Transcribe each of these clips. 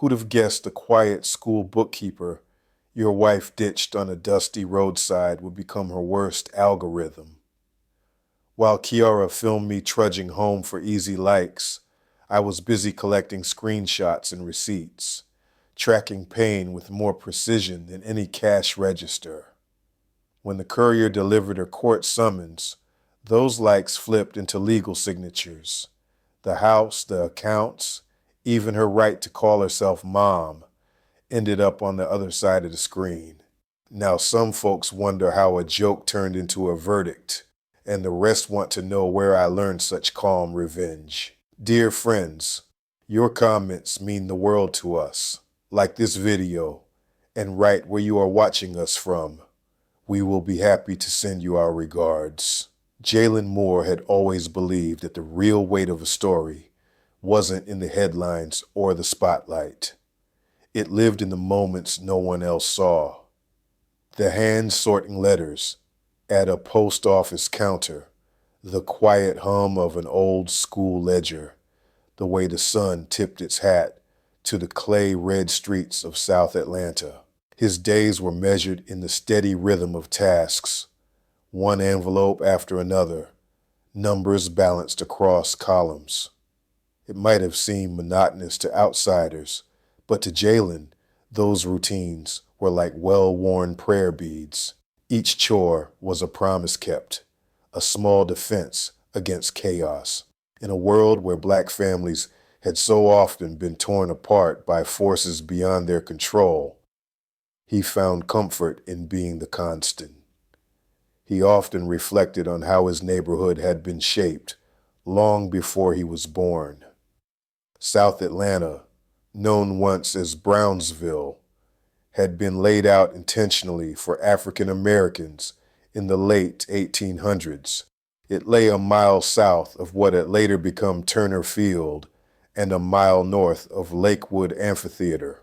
Who'd have guessed the quiet school bookkeeper your wife ditched on a dusty roadside would become her worst algorithm? While Kiara filmed me trudging home for easy likes, I was busy collecting screenshots and receipts, tracking pain with more precision than any cash register. When the courier delivered her court summons, those likes flipped into legal signatures. The house, the accounts, even her right to call herself mom ended up on the other side of the screen. Now some folks wonder how a joke turned into a verdict, and the rest want to know where I learned such calm revenge. Dear friends, your comments mean the world to us. Like this video, and right where you are watching us from. We will be happy to send you our regards. Jalen Moore had always believed that the real weight of a story wasn't in the headlines or the spotlight. It lived in the moments no one else saw. The hands sorting letters at a post office counter, the quiet hum of an old school ledger, the way the sun tipped its hat to the clay-red streets of South Atlanta. His days were measured in the steady rhythm of tasks, one envelope after another, numbers balanced across columns. It might have seemed monotonous to outsiders, but to Jalen, those routines were like well-worn prayer beads. Each chore was a promise kept, a small defense against chaos. In a world where Black families had so often been torn apart by forces beyond their control, he found comfort in being the constant. He often reflected on how his neighborhood had been shaped long before he was born. South Atlanta, known once as Brownsville, had been laid out intentionally for African Americans in the late 1800s. It lay a mile south of what had later become Turner Field and a mile north of Lakewood Amphitheater,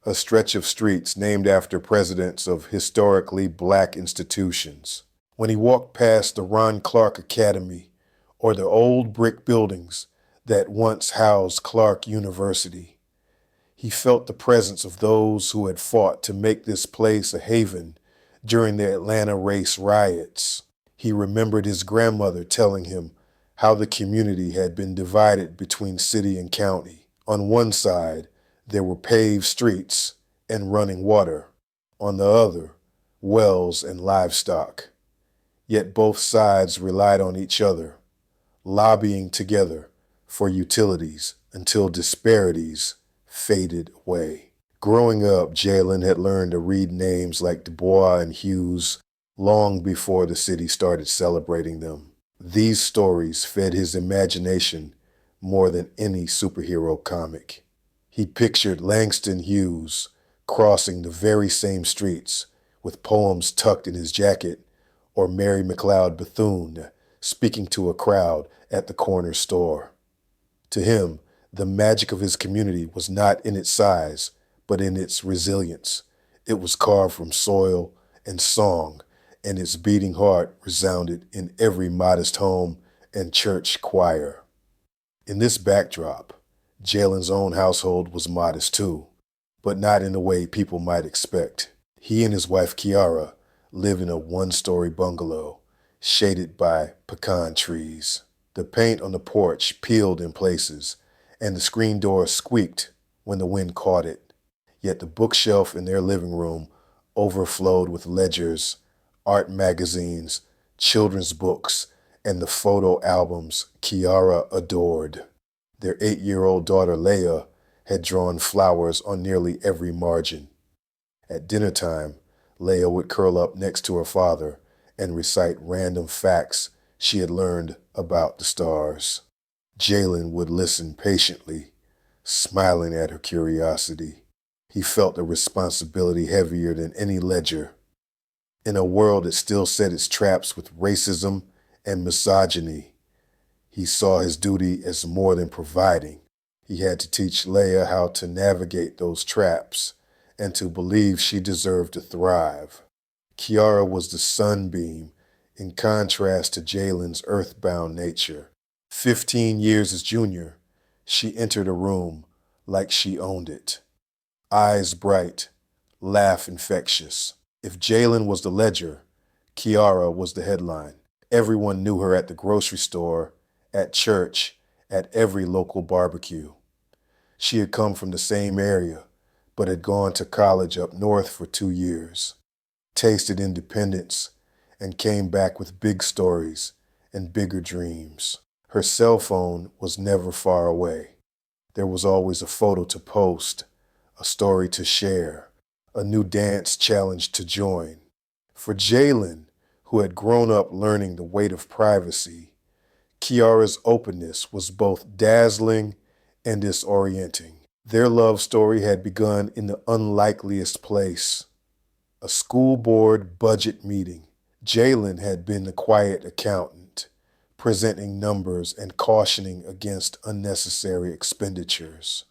a stretch of streets named after presidents of historically Black institutions. When he walked past the Ron Clark Academy or the old brick buildings that once housed Clark University, he felt the presence of those who had fought to make this place a haven during the Atlanta race riots. He remembered his grandmother telling him how the community had been divided between city and county. On one side, there were paved streets and running water. On the other, wells and livestock. Yet both sides relied on each other, lobbying together for utilities until disparities faded away. Growing up, Jalen had learned to read names like Du Bois and Hughes long before the city started celebrating them. These stories fed his imagination more than any superhero comic. He pictured Langston Hughes crossing the very same streets with poems tucked in his jacket, or Mary McLeod Bethune speaking to a crowd at the corner store. To him, the magic of his community was not in its size, but in its resilience. It was carved from soil and song, and its beating heart resounded in every modest home and church choir. In this backdrop, Jalen's own household was modest too, but not in the way people might expect. He and his wife Kiara lived in a one-story bungalow, shaded by pecan trees. The paint on the porch peeled in places, and the screen door squeaked when the wind caught it. Yet the bookshelf in their living room overflowed with ledgers, art magazines, children's books, and the photo albums Kiara adored. Their 8-year-old daughter Leia had drawn flowers on nearly every margin. At dinner time, Leia would curl up next to her father and recite random facts she had learned about the stars. Jalen would listen patiently, smiling at her curiosity. He felt a responsibility heavier than any ledger. In a world that still set its traps with racism and misogyny, he saw his duty as more than providing. He had to teach Leia how to navigate those traps and to believe she deserved to thrive. Kiara was the sunbeam in contrast to Jalen's earthbound nature. 15 years his junior, she entered a room like she owned it. Eyes bright, laugh infectious. If Jalen was the ledger, Kiara was the headline. Everyone knew her at the grocery store, at church, at every local barbecue. She had come from the same area, but had gone to college up north for 2 years, tasted independence, and came back with big stories and bigger dreams. Her cell phone was never far away. There was always a photo to post, a story to share, a new dance challenge to join. For Jalen, who had grown up learning the weight of privacy, Kiara's openness was both dazzling and disorienting. Their love story had begun in the unlikeliest place, a school board budget meeting. Jalen had been the quiet accountant, presenting numbers and cautioning against unnecessary expenditures.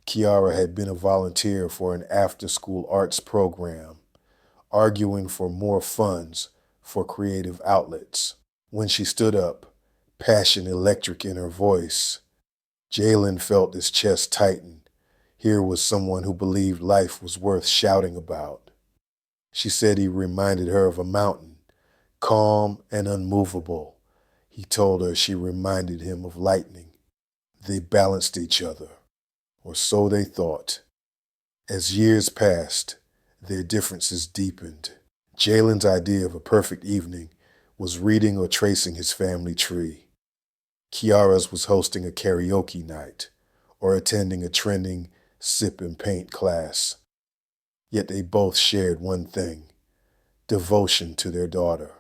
Kiara had been a volunteer for an after-school arts program, arguing for more funds for creative outlets. When she stood up, passion electric in her voice, Jalen felt his chest tighten. Here was someone who believed life was worth shouting about. She said he reminded her of a mountain, calm and unmovable. He told her she reminded him of lightning. They balanced each other, or so they thought. As years passed, their differences deepened. Jalen's idea of a perfect evening was reading or tracing his family tree. Kiara's was hosting a karaoke night or attending a trending sip and paint class. Yet they both shared one thing: devotion to their daughter.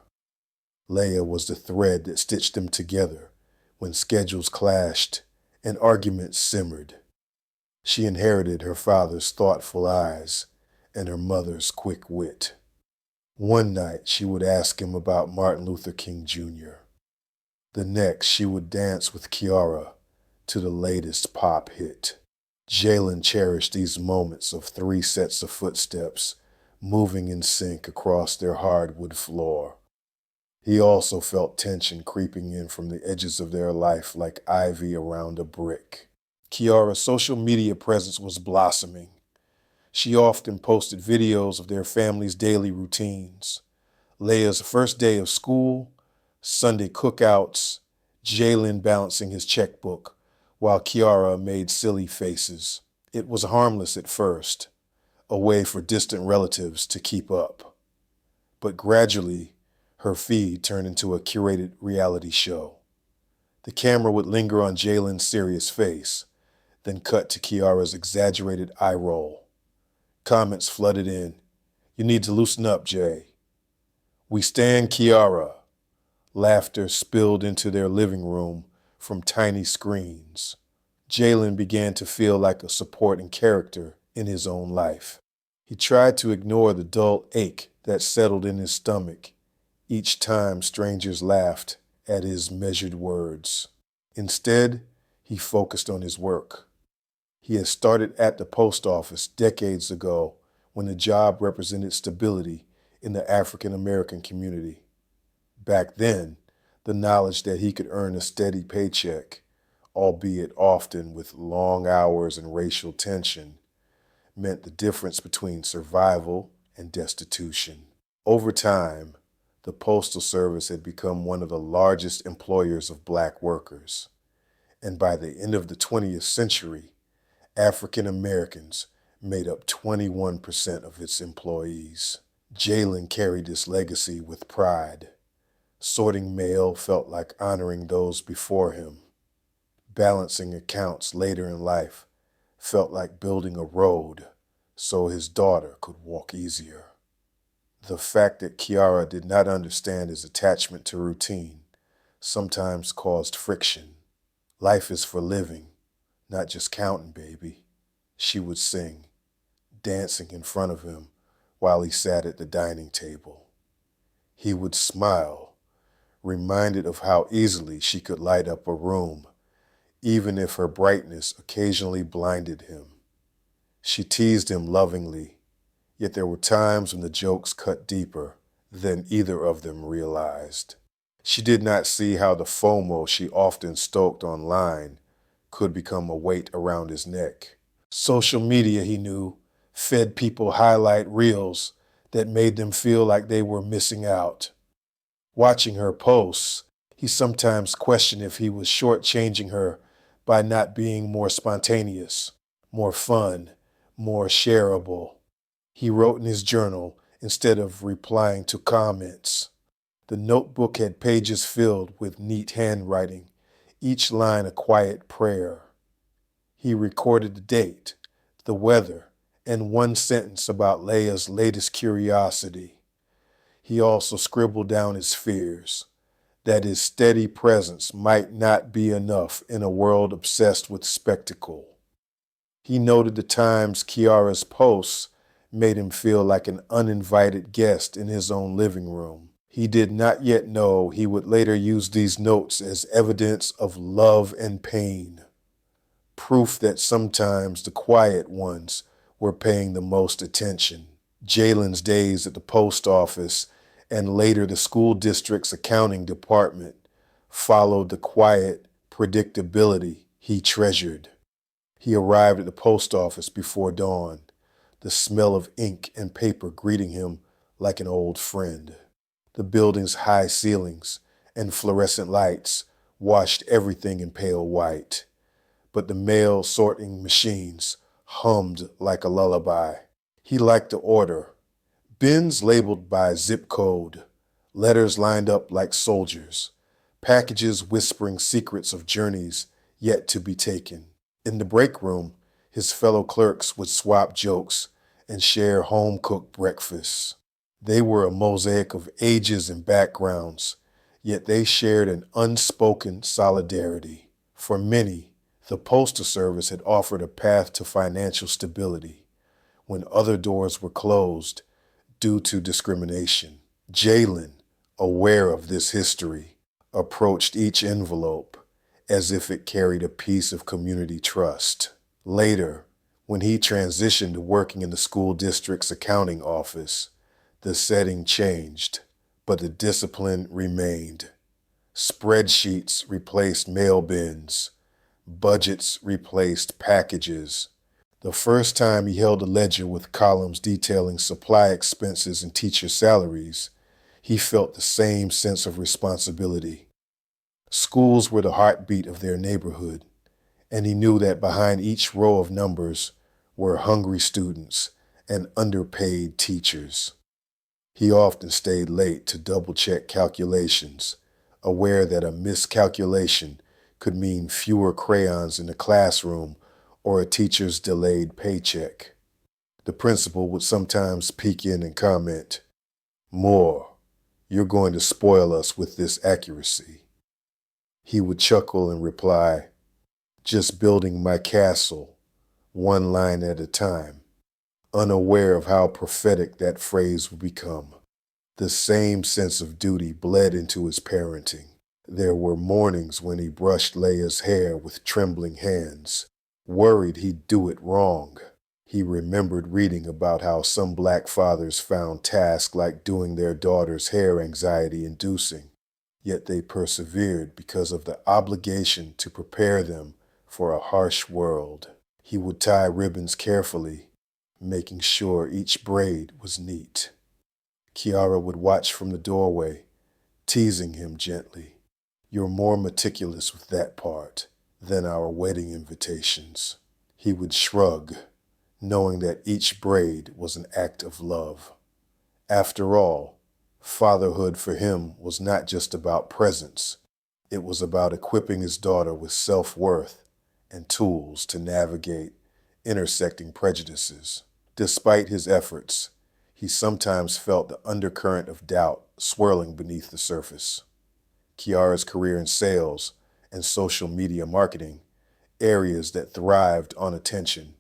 Leia was the thread that stitched them together when schedules clashed and arguments simmered. She inherited her father's thoughtful eyes and her mother's quick wit. One night she would ask him about Martin Luther King Jr. The next she would dance with Kiara to the latest pop hit. Jalen cherished these moments of 3 sets of footsteps moving in sync across their hardwood floor. He also felt tension creeping in from the edges of their life like ivy around a brick. Kiara's social media presence was blossoming. She often posted videos of their family's daily routines. Leia's first day of school, Sunday cookouts, Jalen balancing his checkbook, while Kiara made silly faces. It was harmless at first, a way for distant relatives to keep up. But gradually, her feed turned into a curated reality show. The camera would linger on Jalen's serious face, then cut to Kiara's exaggerated eye roll. Comments flooded in. "You need to loosen up, Jay." "We stand Kiara." Laughter spilled into their living room from tiny screens. Jalen began to feel like a supporting character in his own life. He tried to ignore the dull ache that settled in his stomach each time strangers laughed at his measured words. Instead, he focused on his work. He had started at the post office decades ago when the job represented stability in the African American community. Back then, the knowledge that he could earn a steady paycheck, albeit often with long hours and racial tension, meant the difference between survival and destitution. Over time, the Postal Service had become one of the largest employers of black workers. And by the end of the 20th century, African Americans made up 21% of its employees. Jalen carried this legacy with pride. Sorting mail felt like honoring those before him. Balancing accounts later in life felt like building a road so his daughter could walk easier. The fact that Kiara did not understand his attachment to routine sometimes caused friction. "Life is for living, not just counting, baby," she would sing, dancing in front of him while he sat at the dining table. He would smile, reminded of how easily she could light up a room, even if her brightness occasionally blinded him. She teased him lovingly, yet there were times when the jokes cut deeper than either of them realized. She did not see how the FOMO she often stoked online could become a weight around his neck. Social media, he knew, fed people highlight reels that made them feel like they were missing out. Watching her posts, he sometimes questioned if he was shortchanging her by not being more spontaneous, more fun, more shareable. He wrote in his journal instead of replying to comments. The notebook had pages filled with neat handwriting, each line a quiet prayer. He recorded the date, the weather, and one sentence about Leia's latest curiosity. He also scribbled down his fears, that his steady presence might not be enough in a world obsessed with spectacle. He noted the times Kiara's posts made him feel like an uninvited guest in his own living room. He did not yet know he would later use these notes as evidence of love and pain, proof that sometimes the quiet ones were paying the most attention. Jalen's days at the post office and later the school district's accounting department followed the quiet predictability he treasured. He arrived at the post office before dawn, the smell of ink and paper greeting him like an old friend. The building's high ceilings and fluorescent lights washed everything in pale white, but the mail sorting machines hummed like a lullaby. He liked the order. Bins labeled by zip code, letters lined up like soldiers, packages whispering secrets of journeys yet to be taken. In the break room, his fellow clerks would swap jokes and share home-cooked breakfasts. They were a mosaic of ages and backgrounds, yet they shared an unspoken solidarity. For many, the Postal Service had offered a path to financial stability when other doors were closed due to discrimination. Jalen, aware of this history, approached each envelope as if it carried a piece of community trust. Later, when he transitioned to working in the school district's accounting office, the setting changed, but the discipline remained. Spreadsheets replaced mail bins. Budgets replaced packages. The first time he held a ledger with columns detailing supply expenses and teacher salaries, he felt the same sense of responsibility. Schools were the heartbeat of their neighborhood, and he knew that behind each row of numbers were hungry students and underpaid teachers. He often stayed late to double-check calculations, aware that a miscalculation could mean fewer crayons in the classroom or a teacher's delayed paycheck. The principal would sometimes peek in and comment, "More, you're going to spoil us with this accuracy." He would chuckle and reply, "Just building my castle, one line at a time," unaware of how prophetic that phrase would become. The same sense of duty bled into his parenting. There were mornings when he brushed Leia's hair with trembling hands, worried he'd do it wrong. He remembered reading about how some black fathers found tasks like doing their daughter's hair anxiety-inducing, yet they persevered because of the obligation to prepare them for a harsh world. He would tie ribbons carefully, making sure each braid was neat. Kiara would watch from the doorway, teasing him gently. "You're more meticulous with that part than our wedding invitations." He would shrug, knowing that each braid was an act of love. After all, fatherhood for him was not just about presents. It was about equipping his daughter with self-worth and tools to navigate intersecting prejudices. Despite his efforts, he sometimes felt the undercurrent of doubt swirling beneath the surface. Kiara's career in sales and social media marketing, areas that thrived on attention,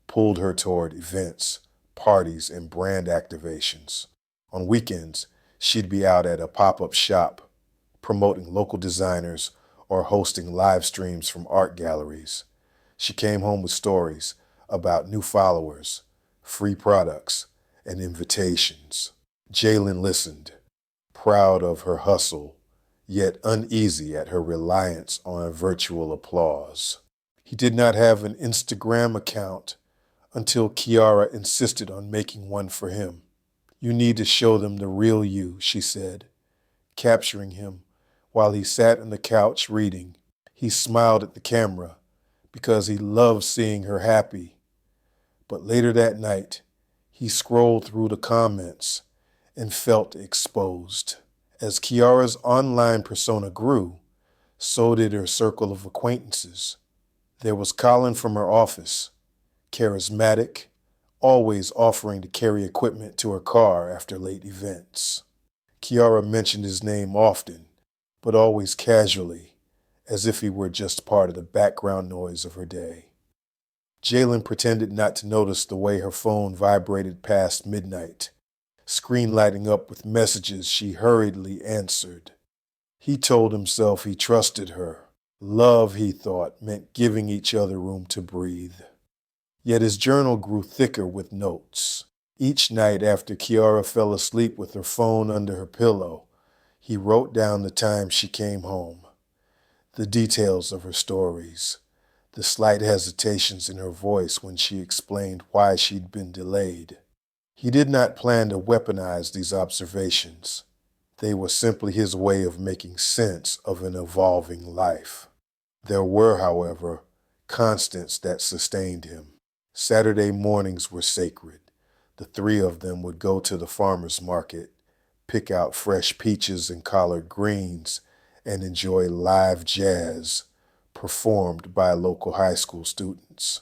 pulled her toward events, parties, and brand activations. On weekends, she'd be out at a pop-up shop, promoting local designers or hosting live streams from art galleries. She came home with stories about new followers, free products, and invitations. Jalen listened, proud of her hustle, yet uneasy at her reliance on virtual applause. He did not have an Instagram account until Kiara insisted on making one for him. "You need to show them the real you," she said, capturing him while he sat on the couch reading. He smiled at the camera because he loved seeing her happy. But later that night, he scrolled through the comments and felt exposed. As Kiara's online persona grew, so did her circle of acquaintances. There was Colin from her office, charismatic, always offering to carry equipment to her car after late events. Kiara mentioned his name often, but always casually, as if he were just part of the background noise of her day. Jalen pretended not to notice the way her phone vibrated past midnight, screen lighting up with messages she hurriedly answered. He told himself he trusted her. Love, he thought, meant giving each other room to breathe. Yet his journal grew thicker with notes. Each night after Kiara fell asleep with her phone under her pillow, he wrote down the time she came home, the details of her stories, the slight hesitations in her voice when she explained why she'd been delayed. He did not plan to weaponize these observations. They were simply his way of making sense of an evolving life. There were, however, constants that sustained him. Saturday mornings were sacred. The three of them would go to the farmer's market, pick out fresh peaches and collard greens, and enjoy live jazz performed by local high school students.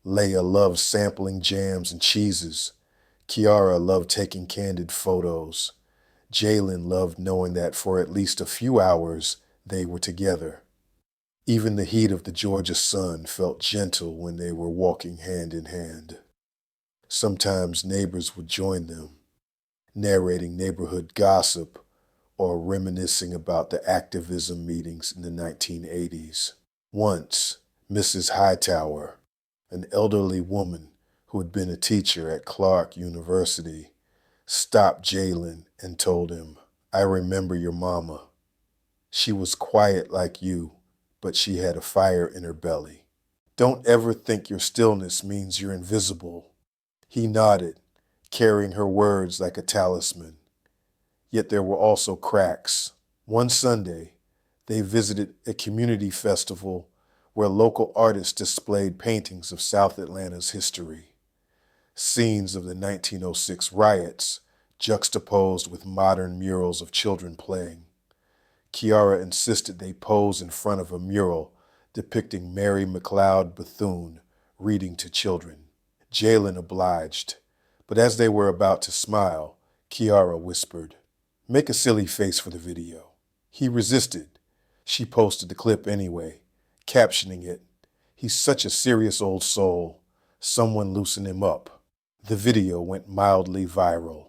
Leia loved sampling jams and cheeses. Kiara loved taking candid photos. Jalen loved knowing that for at least a few hours they were together. Even the heat of the Georgia sun felt gentle when they were walking hand in hand. Sometimes neighbors would join them, narrating neighborhood gossip or reminiscing about the activism meetings in the 1980s. Once, Mrs. Hightower, an elderly woman who had been a teacher at Clark University, stopped Jalen and told him, "I remember your mama. She was quiet like you, but she had a fire in her belly. Don't ever think your stillness means you're invisible." He nodded, carrying her words like a talisman. Yet there were also cracks. One Sunday, they visited a community festival where local artists displayed paintings of South Atlanta's history. Scenes of the 1906 riots juxtaposed with modern murals of children playing. Kiara insisted they pose in front of a mural depicting Mary McLeod Bethune reading to children. Jalen obliged, but as they were about to smile, Kiara whispered, "Make a silly face for the video." He resisted. She posted the clip anyway, captioning it, "He's such a serious old soul. Someone loosen him up." The video went mildly viral.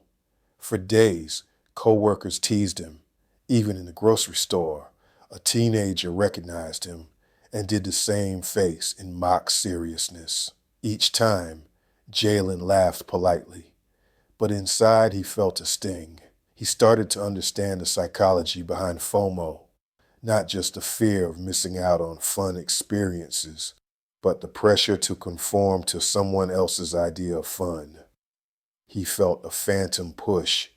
For days, co-workers teased him. Even in the grocery store, a teenager recognized him and did the same face in mock seriousness. Each time, Jalen laughed politely, but inside he felt a sting. He started to understand the psychology behind FOMO, not just the fear of missing out on fun experiences, but the pressure to conform to someone else's idea of fun. He felt a phantom push,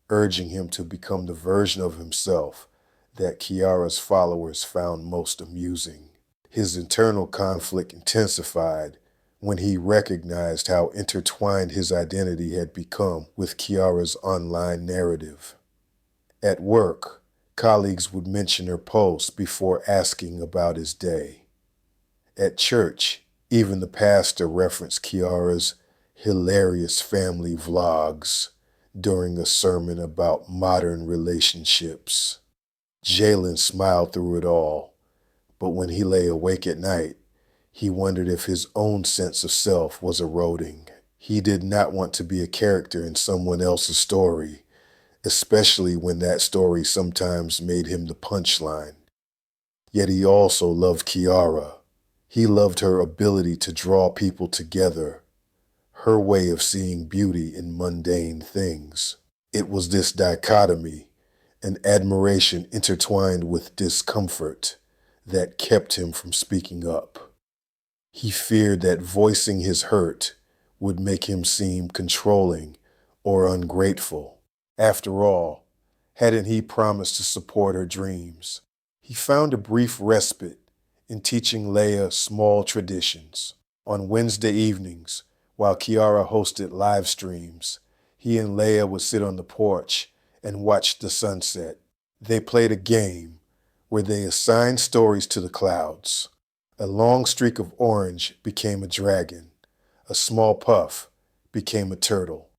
urging him to become the version of himself that Kiara's followers found most amusing. His internal conflict intensified when he recognized how intertwined his identity had become with Kiara's online narrative. At work, colleagues would mention her posts before asking about his day. At church, even the pastor referenced Kiara's hilarious family vlogs during a sermon about modern relationships. Jalen smiled through it all, but when he lay awake at night, he wondered if his own sense of self was eroding. He did not want to be a character in someone else's story, especially when that story sometimes made him the punchline. Yet he also loved Kiara. He loved her ability to draw people together, her way of seeing beauty in mundane things. It was this dichotomy, an admiration intertwined with discomfort, that kept him from speaking up. He feared that voicing his hurt would make him seem controlling or ungrateful. After all, hadn't he promised to support her dreams? He found a brief respite in teaching Leia small traditions. On Wednesday evenings, while Kiara hosted live streams, he and Leia would sit on the porch and watch the sunset. They played a game where they assigned stories to the clouds. A long streak of orange became a dragon. A small puff became a turtle.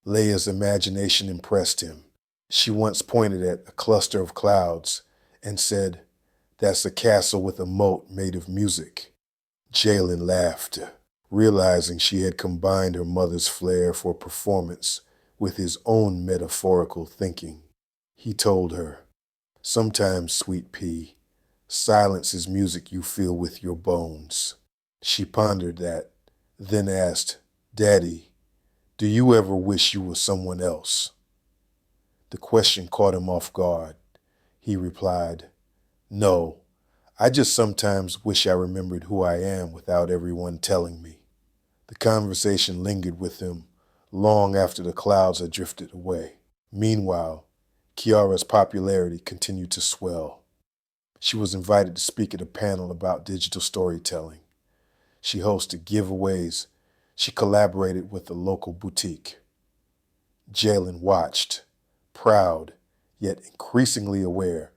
Leia's imagination impressed him. She once pointed at a cluster of clouds and said, "That's a castle with a moat made of music." Jalen laughed, realizing she had combined her mother's flair for performance with his own metaphorical thinking. He told her, "Sometimes, sweet pea, silence is music you feel with your bones." She pondered that, then asked, "Daddy, do you ever wish you were someone else?" The question caught him off guard. He replied, "No, I just sometimes wish I remembered who I am without everyone telling me." The conversation lingered with him long after the clouds had drifted away. Meanwhile, Kiara's popularity continued to swell. She was invited to speak at a panel about digital storytelling. She hosted giveaways. She collaborated with a local boutique. Jalen watched, proud, yet increasingly aware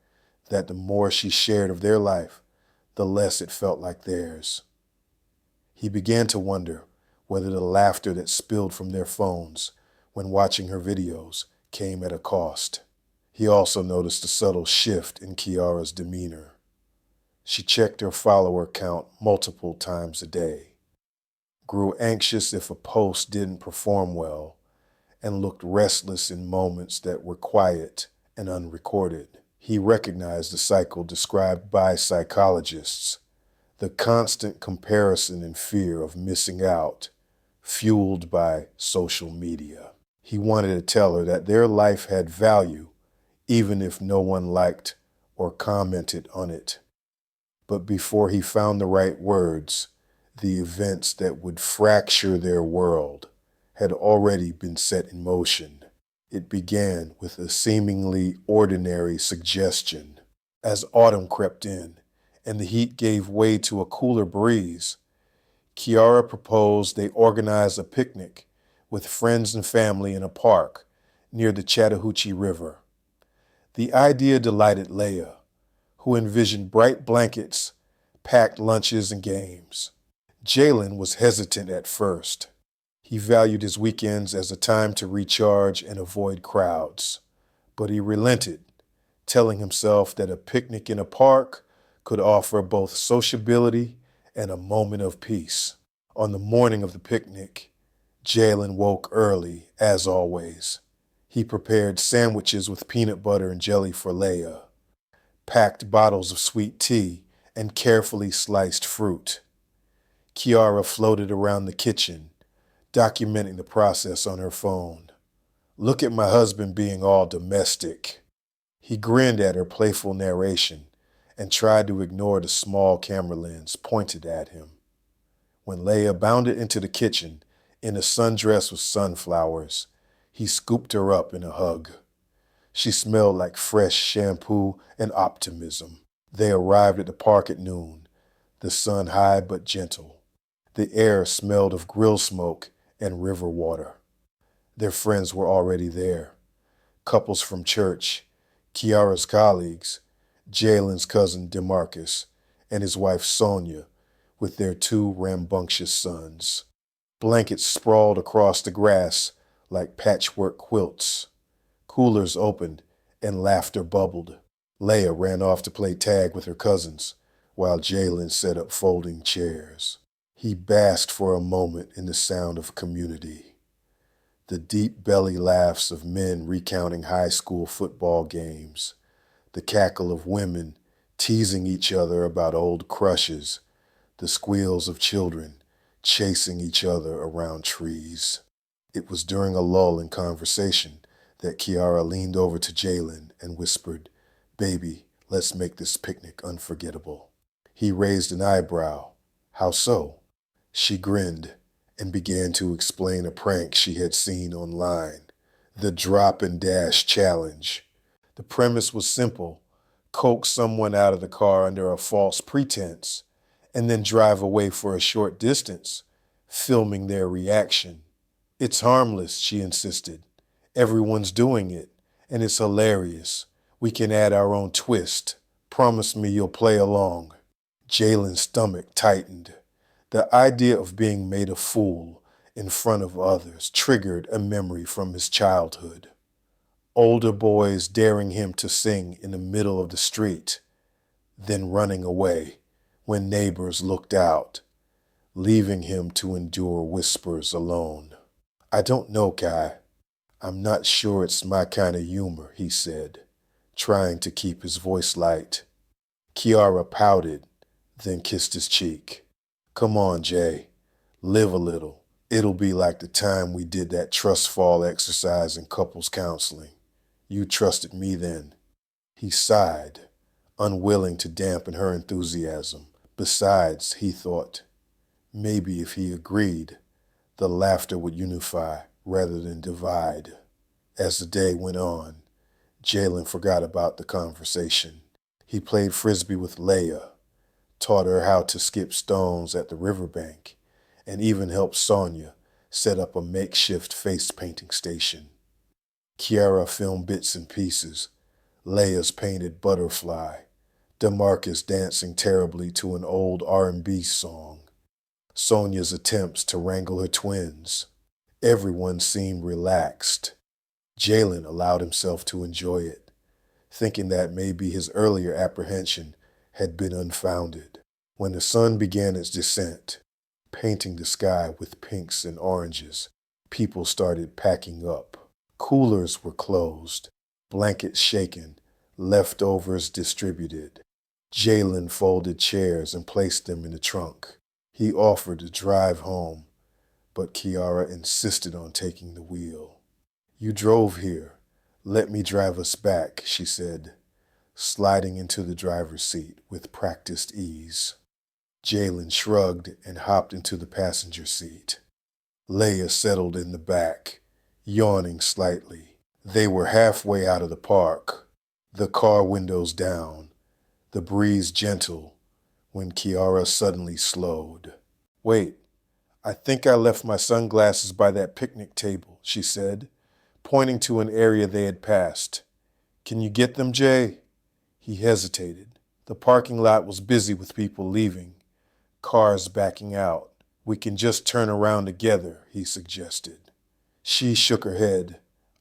that the more she shared of their life, the less it felt like theirs. He began to wonder whether the laughter that spilled from their phones when watching her videos came at a cost. He also noticed a subtle shift in Kiara's demeanor. She checked her follower count multiple times a day, grew anxious if a post didn't perform well, and looked restless in moments that were quiet and unrecorded. He recognized the cycle described by psychologists, the constant comparison and fear of missing out, fueled by social media. He wanted to tell her that their life had value, even if no one liked or commented on it. But before he found the right words, the events that would fracture their world had already been set in motion. It began with a seemingly ordinary suggestion. As autumn crept in and the heat gave way to a cooler breeze, Kiara proposed they organize a picnic with friends and family in a park near the Chattahoochee River. The idea delighted Leia, who envisioned bright blankets, packed lunches, and games. Jalen was hesitant at first. He valued his weekends as a time to recharge and avoid crowds. But he relented, telling himself that a picnic in a park could offer both sociability and a moment of peace. On the morning of the picnic, Jalen woke early, as always. He prepared sandwiches with peanut butter and jelly for Leia, packed bottles of sweet tea, and carefully sliced fruit. Kiara floated around the kitchen, documenting the process on her phone. "Look at my husband being all domestic." He grinned at her playful narration and tried to ignore the small camera lens pointed at him. When Leia bounded into the kitchen in a sundress with sunflowers, he scooped her up in a hug. She smelled like fresh shampoo and optimism. They arrived at the park at noon, the sun high but gentle. The air smelled of grill smoke and river water. Their friends were already there. Couples from church, Kiara's colleagues, Jalen's cousin DeMarcus, and his wife Sonia, with their two rambunctious sons. Blankets sprawled across the grass like patchwork quilts. Coolers opened and laughter bubbled. Leia ran off to play tag with her cousins, while Jalen set up folding chairs. He basked for a moment in the sound of community. The deep belly laughs of men recounting high school football games, the cackle of women teasing each other about old crushes, the squeals of children chasing each other around trees. It was during a lull in conversation that Kiara leaned over to Jalen and whispered, "Baby, let's make this picnic unforgettable." He raised an eyebrow. "How so?" She grinned and began to explain a prank she had seen online, the drop and dash challenge. The premise was simple: coax someone out of the car under a false pretense, and then drive away for a short distance, filming their reaction. It's harmless, she insisted. Everyone's doing it, and it's hilarious. We can add our own twist. Promise me you'll play along. Jalen's stomach tightened. The idea of being made a fool in front of others triggered a memory from his childhood. Older boys daring him to sing in the middle of the street, then running away when neighbors looked out, leaving him to endure whispers alone. I don't know, Kai. I'm not sure it's my kind of humor, he said, trying to keep his voice light. Kiara pouted, then kissed his cheek. Come on, Jay. Live a little. It'll be like the time we did that trust fall exercise in couples counseling. You trusted me then. He sighed, unwilling to dampen her enthusiasm. Besides, he thought, maybe if he agreed, the laughter would unify rather than divide. As the day went on, Jalen forgot about the conversation. He played frisbee with Leia, taught her how to skip stones at the riverbank, and even helped Sonia set up a makeshift face painting station. Kiara filmed bits and pieces, Leia's painted butterfly, DeMarcus dancing terribly to an old R&B song, Sonia's attempts to wrangle her twins. Everyone seemed relaxed. Jalen allowed himself to enjoy it, thinking that maybe his earlier apprehension had been unfounded. When the sun began its descent, painting the sky with pinks and oranges, people started packing up. Coolers were closed, blankets shaken, leftovers distributed. Jalen folded chairs and placed them in the trunk. He offered to drive home, but Kiara insisted on taking the wheel. You drove here. Let me drive us back, she said, sliding into the driver's seat with practiced ease. Jalen shrugged and hopped into the passenger seat. Leia settled in the back, yawning slightly. They were halfway out of the park, the car windows down, the breeze gentle, when Kiara suddenly slowed. Wait, I think I left my sunglasses by that picnic table, she said, pointing to an area they had passed. Can you get them, Jay? He hesitated. The parking lot was busy with people leaving, cars backing out. We can just turn around together, he suggested. She shook her head,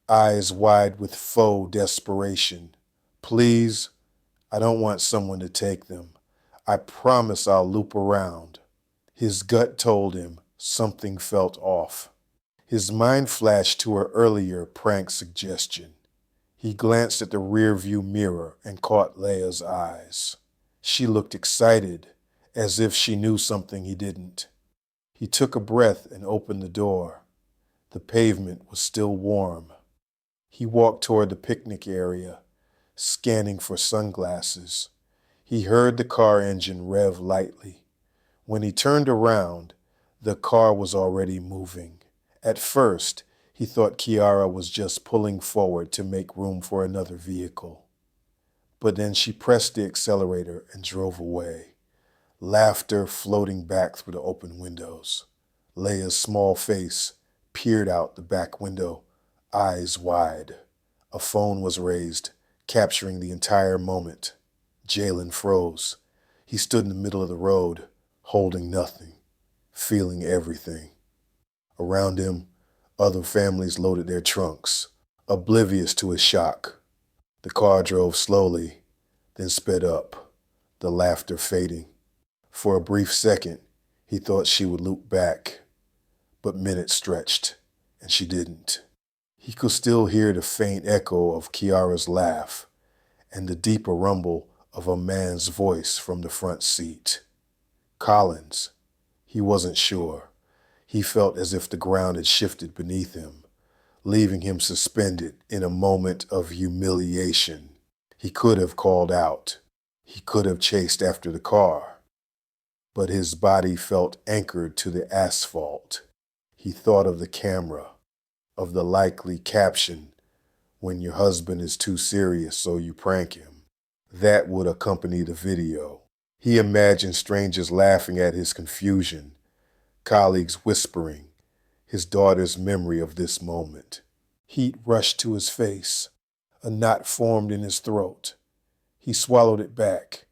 eyes wide with faux desperation. Please, I don't want someone to take them. I promise I'll loop around. His gut told him something felt off. His mind flashed to her earlier prank suggestion. He glanced at the rearview mirror and caught Leia's eyes. She looked excited, as if she knew something he didn't. He took a breath and opened the door. The pavement was still warm. He walked toward the picnic area, scanning for sunglasses. He heard the car engine rev lightly. When he turned around, the car was already moving. At first, he thought Kiara was just pulling forward to make room for another vehicle. But then she pressed the accelerator and drove away, laughter floating back through the open windows. Leia's small face peered out the back window, eyes wide. A phone was raised, capturing the entire moment. Jalen froze. He stood in the middle of the road, holding nothing, feeling everything. Around him, other families loaded their trunks, oblivious to his shock. The car drove slowly, then sped up, the laughter fading. For a brief second, he thought she would loop back, but minutes stretched, and she didn't. He could still hear the faint echo of Kiara's laugh and the deeper rumble of a man's voice from the front seat. Collins. He wasn't sure. He felt as if the ground had shifted beneath him, leaving him suspended in a moment of humiliation. He could have called out. He could have chased after the car. but his body felt anchored to the asphalt. He thought of the camera, of the likely caption, "When your husband is too serious, so you prank him." That would accompany the video. He imagined strangers laughing at his confusion, colleagues whispering, his daughter's memory of this moment. Heat rushed to his face. A knot formed in his throat. He swallowed it back,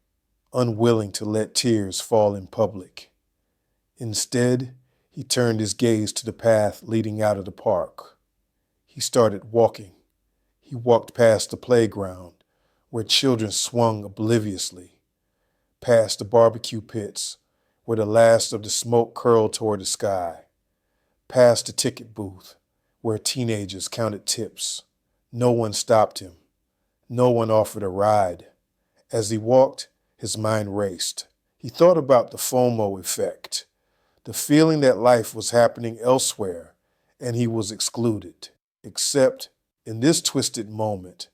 unwilling to let tears fall in public. Instead, he turned his gaze to the path leading out of the park. He started walking. He walked past the playground, where children swung obliviously, past the barbecue pits, where the last of the smoke curled toward the sky, past the ticket booth, where teenagers counted tips. No one stopped him. No one offered a ride. As he walked, his mind raced. He thought about the FOMO effect, the feeling that life was happening elsewhere and he was excluded. Except, in this twisted moment,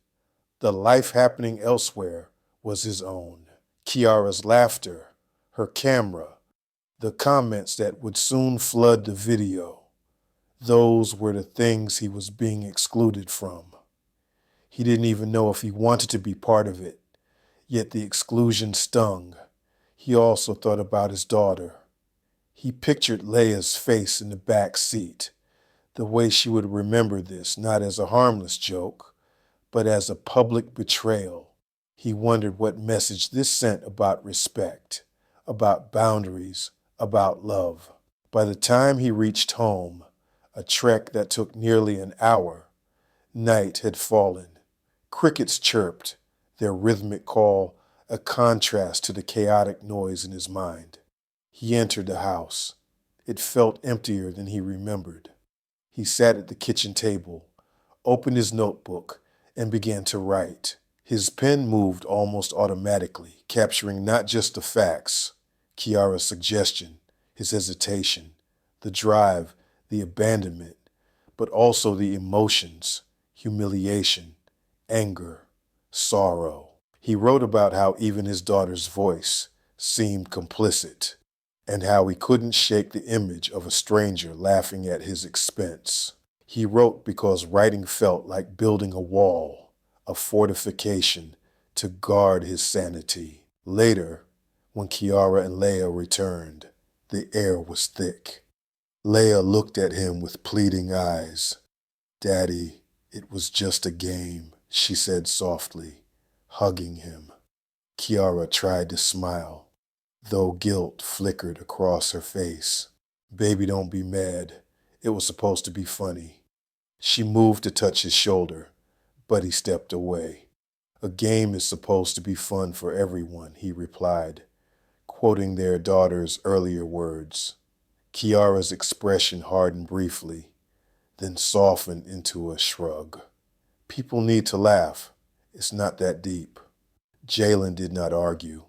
the life happening elsewhere was his own. Kiara's laughter, her camera, the comments that would soon flood the video. Those were the things he was being excluded from. He didn't even know if he wanted to be part of it, yet the exclusion stung. He also thought about his daughter. He pictured Leia's face in the back seat, the way she would remember this, not as a harmless joke, but as a public betrayal. He wondered what message this sent about respect, about boundaries, about love. By the time he reached home, a trek that took nearly an hour, night had fallen. Crickets chirped, their rhythmic call a contrast to the chaotic noise in his mind. He entered the house. It felt emptier than he remembered. He sat at the kitchen table, opened his notebook, and began to write. His pen moved almost automatically, capturing not just the facts, Kiara's suggestion, his hesitation, the drive, the abandonment, but also the emotions, humiliation, anger, sorrow. He wrote about how even his daughter's voice seemed complicit, and how he couldn't shake the image of a stranger laughing at his expense. He wrote because writing felt like building a wall, a fortification to guard his sanity. Later, when Kiara and Leia returned, the air was thick. Leia looked at him with pleading eyes. "Daddy, it was just a game," she said softly, hugging him. Kiara tried to smile, though guilt flickered across her face. "Baby, don't be mad. It was supposed to be funny." She moved to touch his shoulder, but he stepped away. "A game is supposed to be fun for everyone," he replied, quoting their daughter's earlier words. Kiara's expression hardened briefly, then softened into a shrug. "People need to laugh. It's not that deep." Jalen did not argue.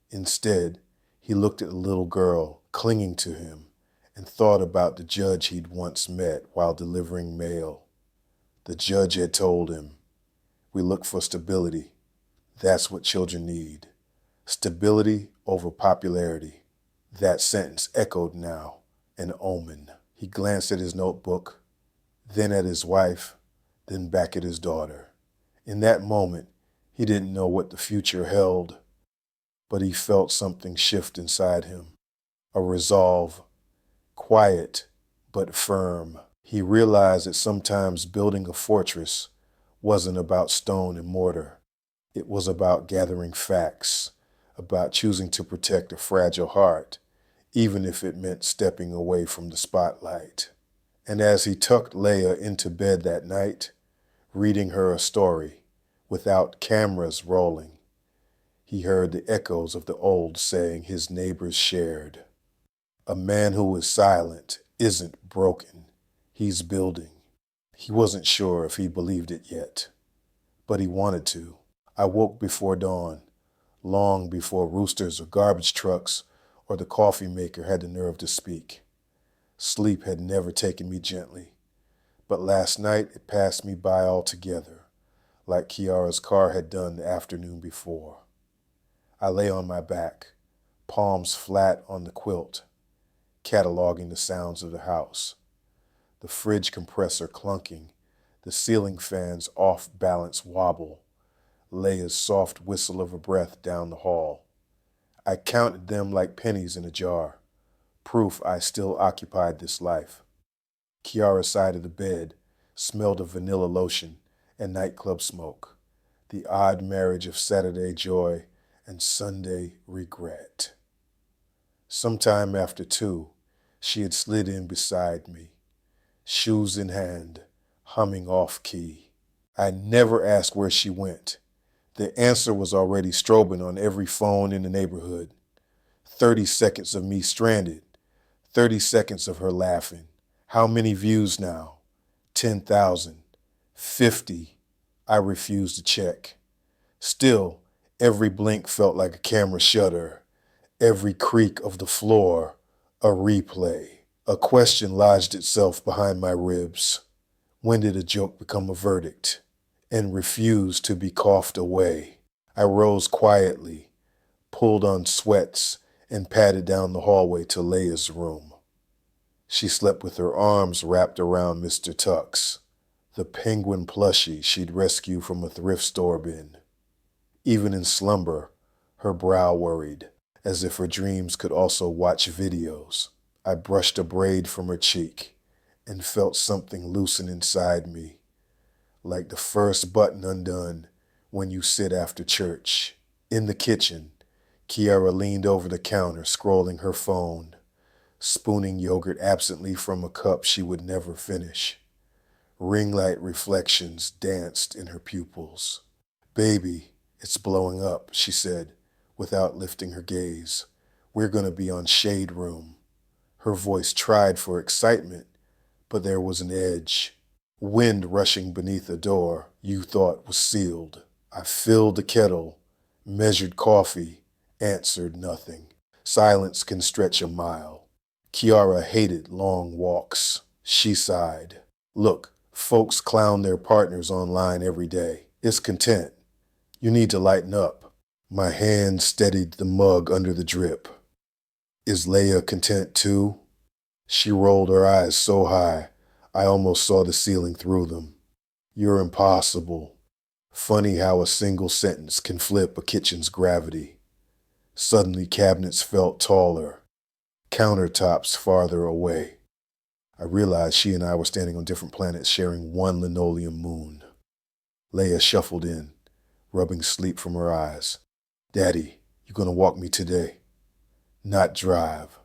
Instead, he looked at the little girl clinging to him and thought about the judge he'd once met while delivering mail. The judge had told him, "We look for stability. That's what children need. Stability over popularity." That sentence echoed now, an omen. He glanced at his notebook, then at his wife, then back at his daughter. In that moment, he didn't know what the future held, but he felt something shift inside him, a resolve, quiet but firm. He realized that sometimes building a fortress wasn't about stone and mortar. It was about gathering facts, about choosing to protect a fragile heart, even if it meant stepping away from the spotlight. And as he tucked Leia into bed that night, reading her a story, without cameras rolling, he heard the echoes of the old saying his neighbors shared. "A man who is silent isn't broken. He's building." He wasn't sure if he believed it yet, but he wanted to. "I woke before dawn, long before roosters or garbage trucks or the coffee maker had the nerve to speak. Sleep had never taken me gently, but last night it passed me by altogether, like Kiara's car had done the afternoon before. I lay on my back, palms flat on the quilt, cataloging the sounds of the house. The fridge compressor clunking, the ceiling fan's off-balance wobble, Leia's soft whistle of a breath down the hall. I counted them like pennies in a jar, proof I still occupied this life. Kiara's side of the bed smelled of vanilla lotion and nightclub smoke, the odd marriage of Saturday joy and Sunday regret. Sometime after 2, she had slid in beside me, shoes in hand, humming off-key. I never asked where she went. The answer was already strobing on every phone in the neighborhood. 30 seconds of me stranded, 30 seconds of her laughing. How many views now? 10,000, 50. I refused to check. Still, every blink felt like a camera shutter, every creak of the floor a replay. A question lodged itself behind my ribs. When did a joke become a verdict and refused to be coughed away? I rose quietly, pulled on sweats, and padded down the hallway to Leia's room. She slept with her arms wrapped around Mr. Tuck's, the penguin plushie she'd rescued from a thrift store bin. Even in slumber, her brow worried, as if her dreams could also watch videos. I brushed a braid from her cheek and felt something loosen inside me, like the first button undone when you sit after church. In the kitchen, Kiara leaned over the counter, scrolling her phone, spooning yogurt absently from a cup she would never finish. Ring light reflections danced in her pupils. "Baby, it's blowing up," she said, without lifting her gaze. "We're going to be on Shade Room." Her voice tried for excitement, but there was an edge. Wind rushing beneath a door you thought was sealed. I filled the kettle, measured coffee, answered nothing. Silence can stretch a mile. Kiara hated long walks. She sighed. "Look, folks clown their partners online every day. It's content. You need to lighten up." My hand steadied the mug under the drip. "Is Leia content too?" She rolled her eyes so high, I almost saw the ceiling through them. "You're impossible." Funny how a single sentence can flip a kitchen's gravity. Suddenly cabinets felt taller, countertops farther away. I realized she and I were standing on different planets sharing one linoleum moon. Leia shuffled in, rubbing sleep from her eyes. "Daddy, you gonna walk me today?" "Not drive.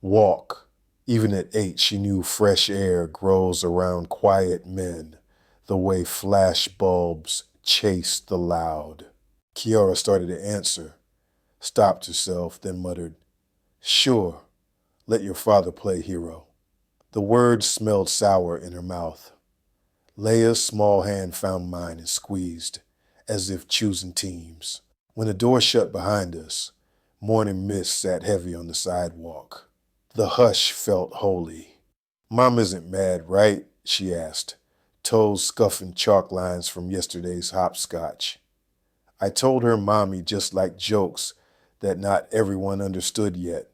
Walk." Even at 8, she knew fresh air grows around quiet men, the way flash bulbs chase the loud. Kiara started to answer, stopped herself, then muttered, "Sure, let your father play hero." The words smelled sour in her mouth. Leia's small hand found mine and squeezed, as if choosing teams. When the door shut behind us, morning mist sat heavy on the sidewalk. The hush felt holy. "Mom isn't mad, right?" she asked, toes scuffing chalk lines from yesterday's hopscotch. I told her Mommy just liked jokes that not everyone understood yet.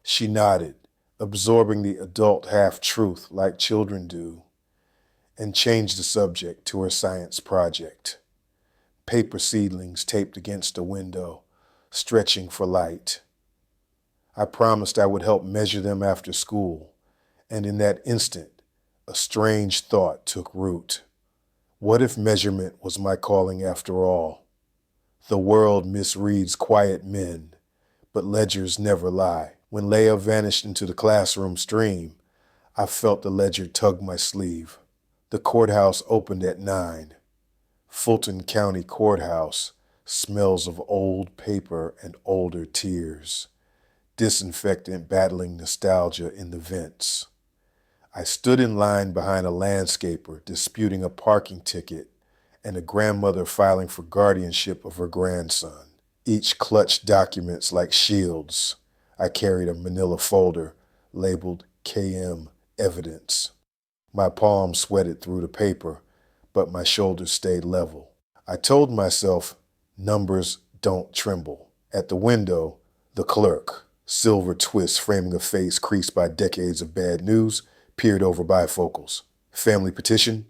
She nodded, absorbing the adult half-truth like children do, and changed the subject to her science project. Paper seedlings taped against a window, stretching for light. I promised I would help measure them after school, and in that instant, a strange thought took root. What if measurement was my calling after all? The world misreads quiet men, but ledgers never lie. When Leia vanished into the classroom stream, I felt the ledger tug my sleeve. The courthouse opened at 9. Fulton County Courthouse smells of old paper and older tears, disinfectant battling nostalgia in the vents. I stood in line behind a landscaper disputing a parking ticket and a grandmother filing for guardianship of her grandson. Each clutched documents like shields. I carried a manila folder labeled KM Evidence. My palms sweated through the paper, but my shoulders stayed level. I told myself, numbers don't tremble. At the window, The clerk, silver twist framing a face creased by decades of bad news, peered over bifocals. Family petition?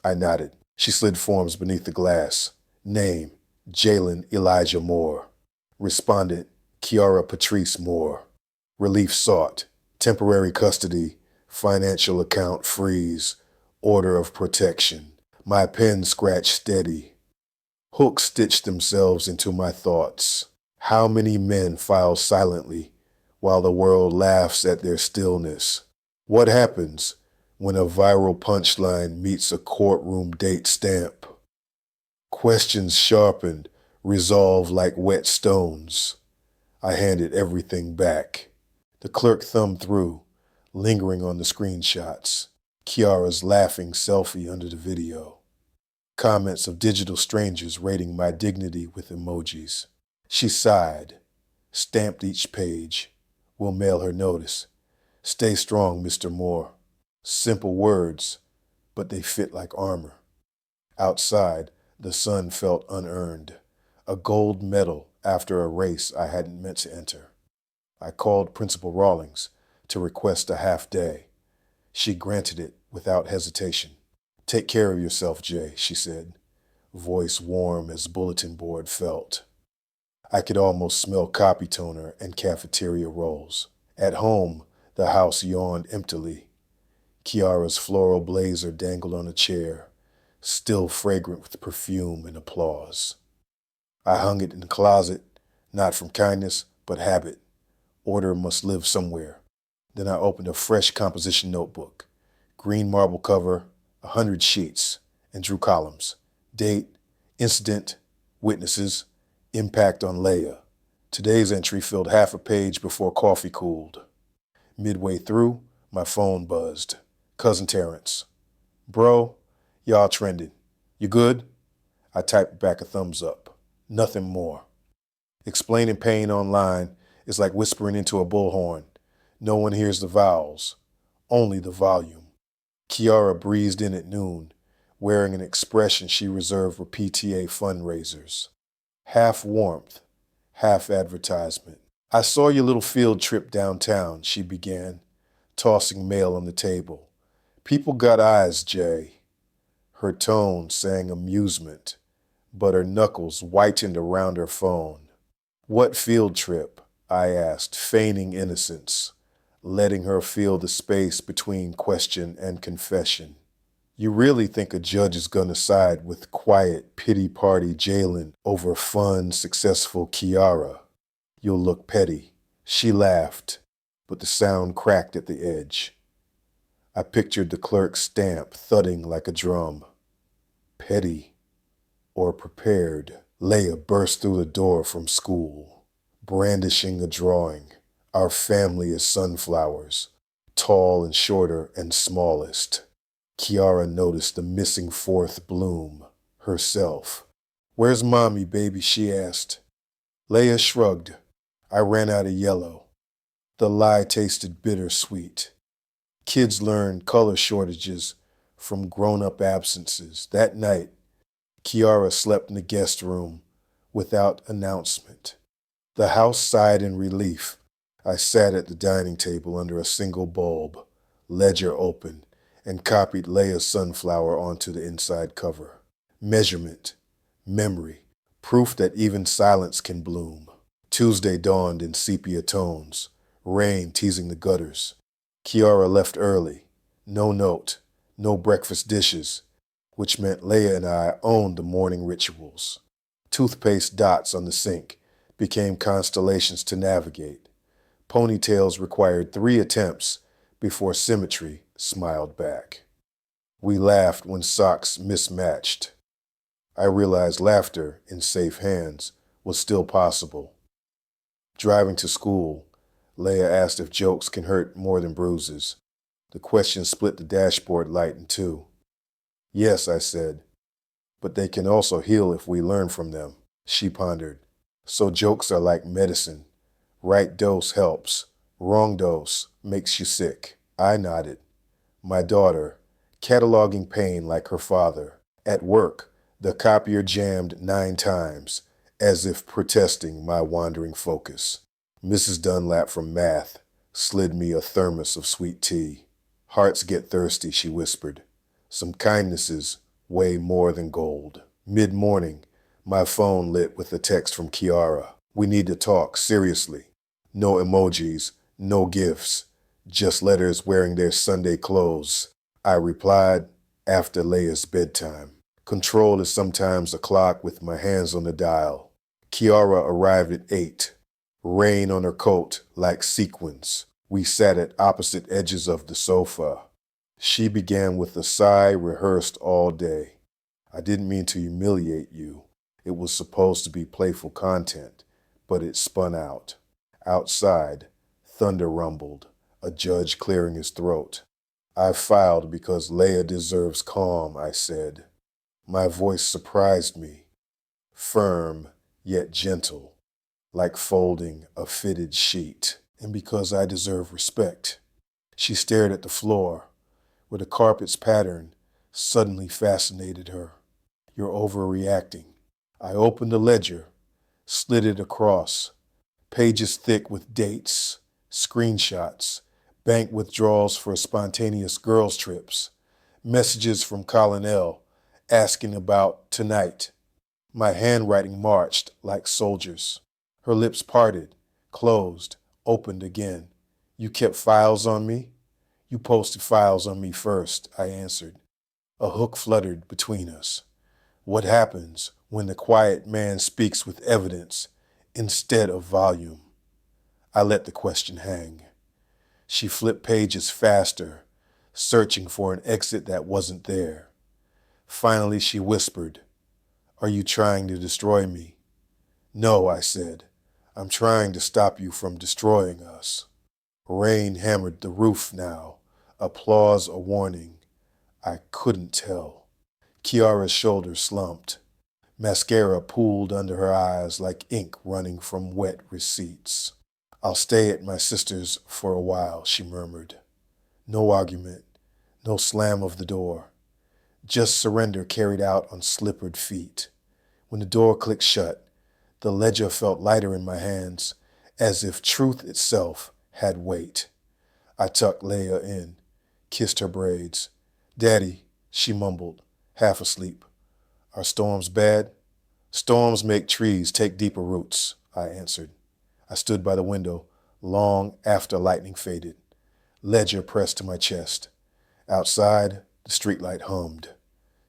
I nodded. She slid forms beneath the glass. Name, Jalen Elijah Moore. Respondent, Kiara Patrice Moore. Relief sought. Temporary custody. Financial account freeze. Order of protection. My pen scratched steady. Hooks stitched themselves into my thoughts. How many men file silently while the world laughs at their stillness? What happens when a viral punchline meets a courtroom date stamp? Questions sharpened, resolve like wet stones. I handed everything back. The clerk thumbed through, lingering on the screenshots. Kiara's laughing selfie under the video. Comments of digital strangers rating my dignity with emojis. She sighed, stamped each page. We'll mail her notice. Stay strong, Mr. Moore. Simple words, but they fit like armor. Outside, the sun felt unearned, a gold medal after a race I hadn't meant to enter. I called Principal Rawlings to request a half day. She granted it without hesitation. Take care of yourself, Jay, she said, voice warm as bulletin board felt. I could almost smell copy toner and cafeteria rolls. At home, the house yawned emptily. Kiara's floral blazer dangled on a chair, still fragrant with perfume and applause. I hung it in the closet, not from kindness, but habit. Order must live somewhere. Then I opened a fresh composition notebook. Green marble cover, 100 sheets, and drew columns. Date, incident, witnesses, impact on Leia. Today's entry filled half a page before coffee cooled. Midway through, my phone buzzed. Cousin Terrence. Bro, y'all trending. You good? I typed back a thumbs up. Nothing more. Explaining pain online is like whispering into a bullhorn. No one hears the vowels, only the volume. Kiara breezed in at noon, wearing an expression she reserved for PTA fundraisers. Half warmth, half advertisement. I saw your little field trip downtown, she began, tossing mail on the table. People got eyes, Jay. Her tone sang amusement, but her knuckles whitened around her phone. What field trip? I asked, feigning innocence, letting her feel the space between question and confession. You really think a judge is gonna side with quiet, pity party Jalen over fun, successful Kiara? You'll look petty. She laughed, but the sound cracked at the edge. I pictured the clerk's stamp thudding like a drum. Petty or prepared. Leia burst through the door from school, brandishing a drawing. Our family is sunflowers, tall and shorter and smallest. Kiara noticed the missing fourth bloom, herself. Where's mommy, baby? She asked. Leia shrugged. I ran out of yellow. The lie tasted bittersweet. Kids learn color shortages from grown-up absences. That night, Kiara slept in the guest room without announcement. The house sighed in relief. I sat at the dining table under a single bulb, ledger open, and copied Leia's sunflower onto the inside cover. Measurement, memory, proof that even silence can bloom. Tuesday dawned in sepia tones, rain teasing the gutters. Kiara left early. No note, no breakfast dishes, which meant Leia and I owned the morning rituals. Toothpaste dots on the sink became constellations to navigate. Ponytails required 3 attempts before symmetry smiled back. We laughed when socks mismatched. I realized laughter in safe hands was still possible. Driving to school, Leia asked if jokes can hurt more than bruises. The question split the dashboard light in two. Yes, I said, but they can also heal if we learn from them. She pondered. So jokes are like medicine. Right dose helps. Wrong dose makes you sick. I nodded. My daughter, cataloging pain like her father. At work, the copier jammed 9 times, as if protesting my wandering focus. Mrs. Dunlap from math slid me a thermos of sweet tea. Hearts get thirsty, she whispered. Some kindnesses weigh more than gold. Mid-morning, my phone lit with a text from Kiara. We need to talk, seriously. No emojis, no gifts, just letters wearing their Sunday clothes. I replied, after Leia's bedtime. Control is sometimes a clock with my hands on the dial. Kiara arrived at 8. Rain on her coat like sequins. We sat at opposite edges of the sofa. She began with a sigh rehearsed all day. I didn't mean to humiliate you. It was supposed to be playful content, but it spun out. Outside, thunder rumbled, a judge clearing his throat. I filed because Leia deserves calm, I said. My voice surprised me, firm yet gentle, like folding a fitted sheet, and because I deserve respect. She stared at the floor, where the carpet's pattern suddenly fascinated her. You're overreacting. I opened the ledger, slid it across, pages thick with dates, screenshots, bank withdrawals for spontaneous girls' trips, messages from Colonel asking about tonight. My handwriting marched like soldiers. Her lips parted, closed, opened again. You kept files on me? You posted files on me first, I answered. A hook fluttered between us. What happens when the quiet man speaks with evidence instead of volume? I let the question hang. She flipped pages faster, searching for an exit that wasn't there. Finally, she whispered, Are you trying to destroy me? No, I said. I'm trying to stop you from destroying us. Rain hammered the roof now, applause a warning. I couldn't tell. Kiara's shoulders slumped. Mascara pooled under her eyes like ink running from wet receipts. I'll stay at my sister's for a while, she murmured. No argument, no slam of the door. Just surrender carried out on slippered feet. When the door clicked shut, the ledger felt lighter in my hands, as if truth itself had weight. I tucked Leia in, kissed her braids. Daddy, she mumbled, half asleep. Are storms bad? Storms make trees take deeper roots, I answered. I stood by the window, long after lightning faded. Ledger pressed to my chest. Outside, the streetlight hummed.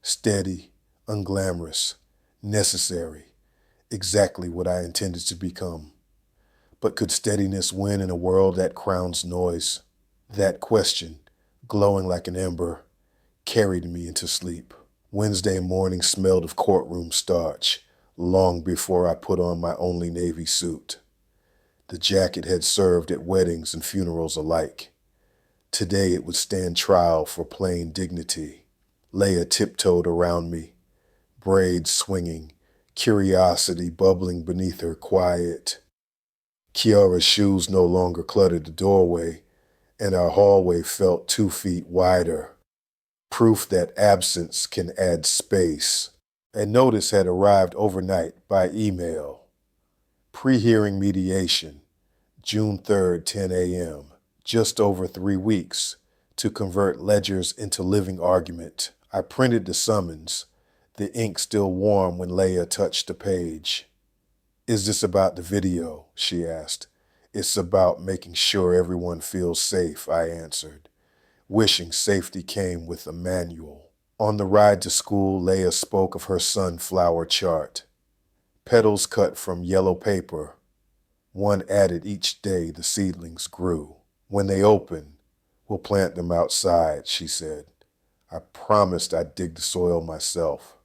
Steady, unglamorous, necessary, exactly what I intended to become. But could steadiness win in a world that crowns noise? That question, glowing like an ember, carried me into sleep. Wednesday morning smelled of courtroom starch, long before I put on my only Navy suit. The jacket had served at weddings and funerals alike. Today it would stand trial for plain dignity. Leia tiptoed around me, braids swinging, curiosity bubbling beneath her quiet. Kiara's shoes no longer cluttered the doorway, and our hallway felt 2 feet wider. Proof that absence can add space. A notice had arrived overnight by email. Pre-hearing mediation, June 3rd, 10 a.m. Just over 3 weeks to convert ledgers into living argument. I printed the summons, the ink still warm when Leia touched the page. Is this about the video? She asked. It's about making sure everyone feels safe, I answered, wishing safety came with a manual. On the ride to school, Leia spoke of her sunflower chart. Petals cut from yellow paper, one added each day the seedlings grew. When they open, we'll plant them outside, she said. I promised I'd dig the soil myself.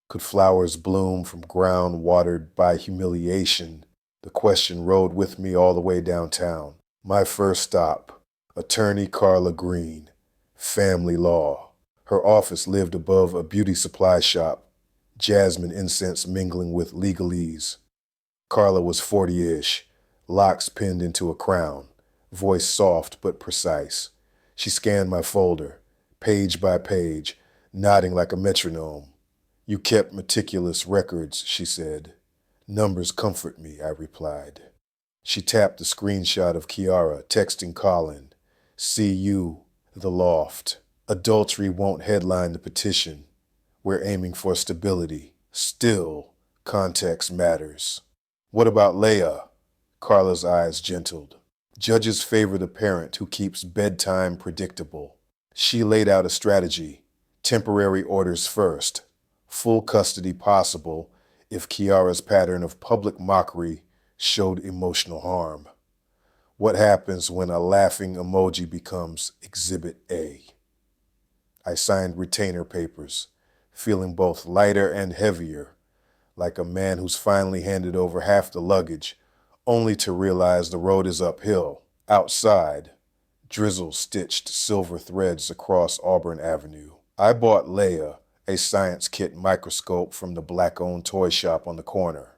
Could flowers bloom from ground watered by humiliation? The question rode with me all the way downtown. My first stop, attorney Carla Green, family law. Her office lived above a beauty supply shop, jasmine incense mingling with legalese. Carla was 40-ish, locks pinned into a crown, voice soft but precise. She scanned my folder, page by page, nodding like a metronome. You kept meticulous records, she said. Numbers comfort me, I replied. She tapped the screenshot of Kiara texting Colin, "See you, the loft. Adultery won't headline the petition. We're aiming for stability. Still, context matters." "What about Leia?" Carla's eyes gentled. "Judges favor the parent who keeps bedtime predictable." She laid out a strategy. Temporary orders first. Full custody possible if Kiara's pattern of public mockery showed emotional harm. What happens when a laughing emoji becomes Exhibit A? I signed retainer papers, feeling both lighter and heavier, like a man who's finally handed over half the luggage, only to realize the road is uphill. Outside, drizzle stitched silver threads across Auburn Avenue. I bought Leia a science kit microscope from the black-owned toy shop on the corner.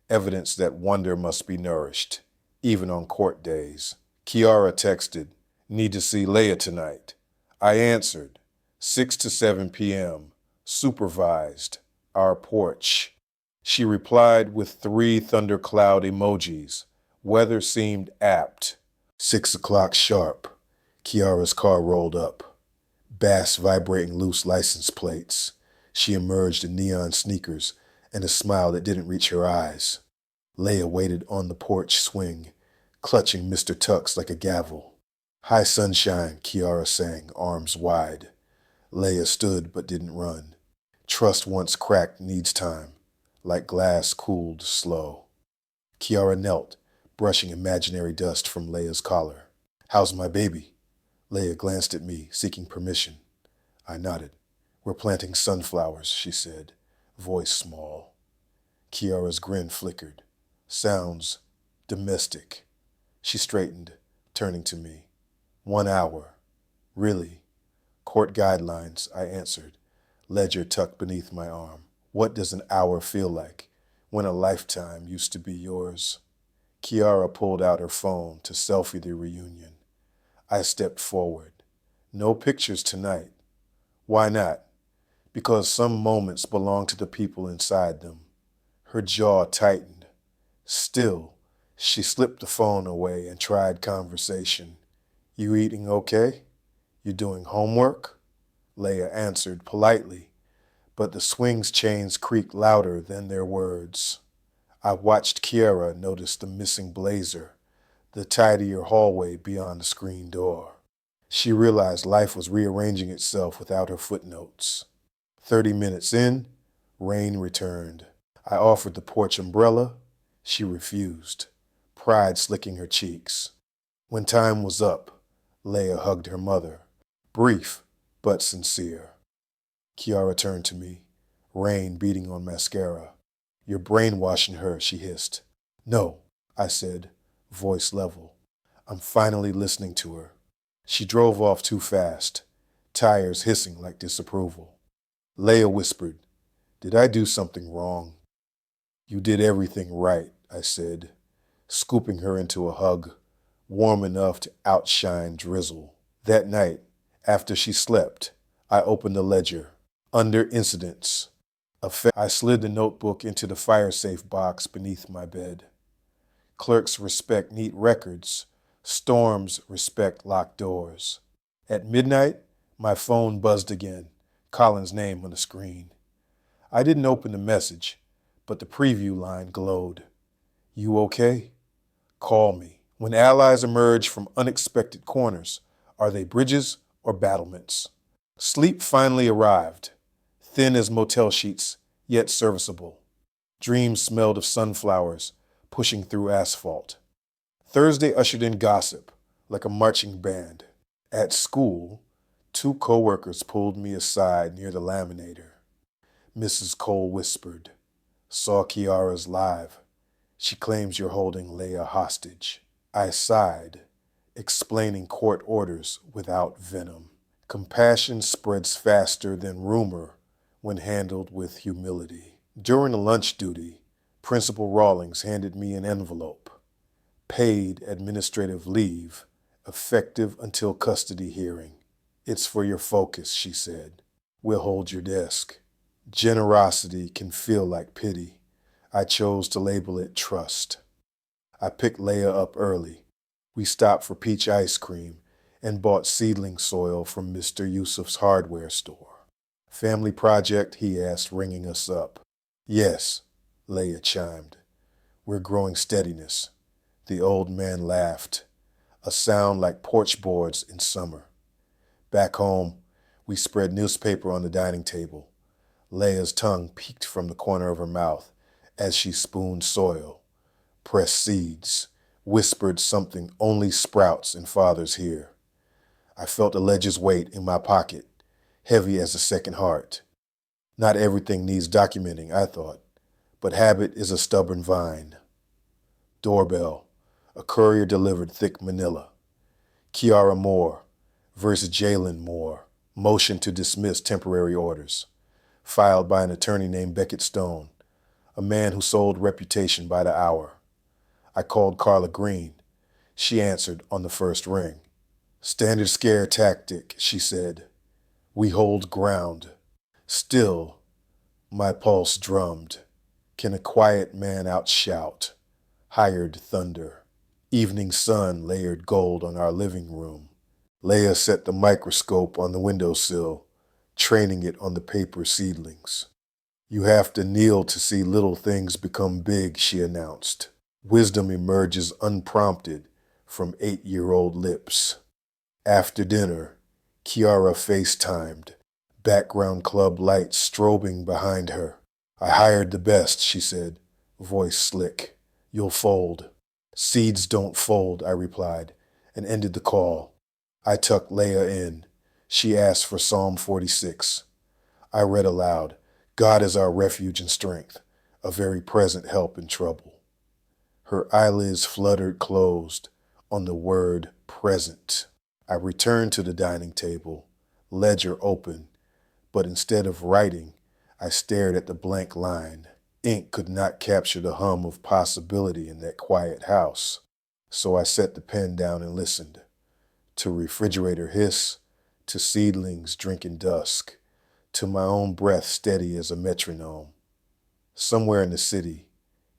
Evidence that wonder must be nourished, even on court days. Kiara texted, "Need to see Leia tonight." I answered, 6 to 7 p.m., supervised, our porch. She replied with 3 thundercloud emojis. Weather seemed apt. 6 o'clock sharp. Kiara's car rolled up. Bass vibrating loose license plates. She emerged in neon sneakers and a smile that didn't reach her eyes. Leia waited on the porch swing, clutching Mr. Tux like a gavel. "High sunshine," Kiara sang, arms wide. Leia stood but didn't run. Trust once cracked needs time, like glass cooled slow. Kiara knelt, brushing imaginary dust from Leia's collar. "How's my baby?" Leia glanced at me, seeking permission. I nodded. "We're planting sunflowers," she said, voice small. Kiara's grin flickered. "Sounds domestic." She straightened, turning to me. "1 hour. Really?" "Court guidelines," I answered, ledger tucked beneath my arm. "What does an hour feel like when a lifetime used to be yours?" Kiara pulled out her phone to selfie the reunion. I stepped forward. "No pictures tonight." "Why not?" "Because some moments belong to the people inside them." Her jaw tightened. Still, she slipped the phone away and tried conversation. "You eating okay? You doing homework?" Leia answered politely, but the swing's chains creaked louder than their words. I watched Kiara notice the missing blazer, the tidier hallway beyond the screen door. She realized life was rearranging itself without her footnotes. 30 minutes in, rain returned. I offered the porch umbrella. She refused, pride slicking her cheeks. When time was up, Leia hugged her mother, brief but sincere. Kiara turned to me, rain beating on mascara. "You're brainwashing her," she hissed. "No," I said, voice level. "I'm finally listening to her." She drove off too fast, tires hissing like disapproval. Leia whispered, "Did I do something wrong?" "You did everything right," I said, scooping her into a hug, warm enough to outshine drizzle. That night, after she slept, I opened the ledger. Under incidents, I slid the notebook into the fire-safe box beneath my bed. Clerks respect neat records. Storms respect locked doors. At midnight, my phone buzzed again, Colin's name on the screen. I didn't open the message, but the preview line glowed. "You okay? Call me." When allies emerge from unexpected corners, are they bridges or battlements? Sleep finally arrived, thin as motel sheets, yet serviceable. Dreams smelled of sunflowers pushing through asphalt. Thursday ushered in gossip, like a marching band. At school, 2 coworkers pulled me aside near the laminator. Mrs. Cole whispered, "Saw Kiara's live. She claims you're holding Leia hostage." I sighed, explaining court orders without venom. Compassion spreads faster than rumor when handled with humility. During the lunch duty, Principal Rawlings handed me an envelope. "Paid administrative leave, effective until custody hearing. It's for your focus," she said. "We'll hold your desk." Generosity can feel like pity. I chose to label it trust. I picked Leia up early. We stopped for peach ice cream and bought seedling soil from Mr. Yusuf's hardware store. Family project, he asked, ringing us up. Yes, Leia chimed. We're growing steadiness. The old man laughed, a sound like porch boards in summer. Back home, we spread newspaper on the dining table. Leia's tongue peeked from the corner of her mouth as she spooned soil, pressed seeds, whispered something only sprouts and fathers hear. I felt the ledger's weight in my pocket, heavy as a second heart. Not everything needs documenting, I thought, but habit is a stubborn vine. Doorbell. A courier delivered thick manila. Kiara Moore versus Jalen Moore. Motion to dismiss temporary orders. Filed by an attorney named Beckett Stone, a man who sold reputation by the hour. I called Carla Green. She answered on the first ring. Standard scare tactic, she said. We hold ground. Still, my pulse drummed. Can a quiet man outshout? Hired thunder. Evening sun layered gold on our living room. Leia set the microscope on the windowsill, training it on the paper seedlings. You have to kneel to see little things become big, she announced. Wisdom emerges unprompted from 8-year-old lips. After dinner, Kiara FaceTimed, background club lights strobing behind her. I hired the best, she said, voice slick. You'll fold. Seeds don't fold, I replied, and ended the call. I tucked Leia in. She asked for Psalm 46. I read aloud, God is our refuge and strength, a very present help in trouble. Her eyelids fluttered closed on the word present. I returned to the dining table, ledger open, but instead of writing, I stared at the blank line. Ink could not capture the hum of possibility in that quiet house. So I set the pen down and listened. To refrigerator hiss, to seedlings drinking dusk, to my own breath steady as a metronome. Somewhere in the city,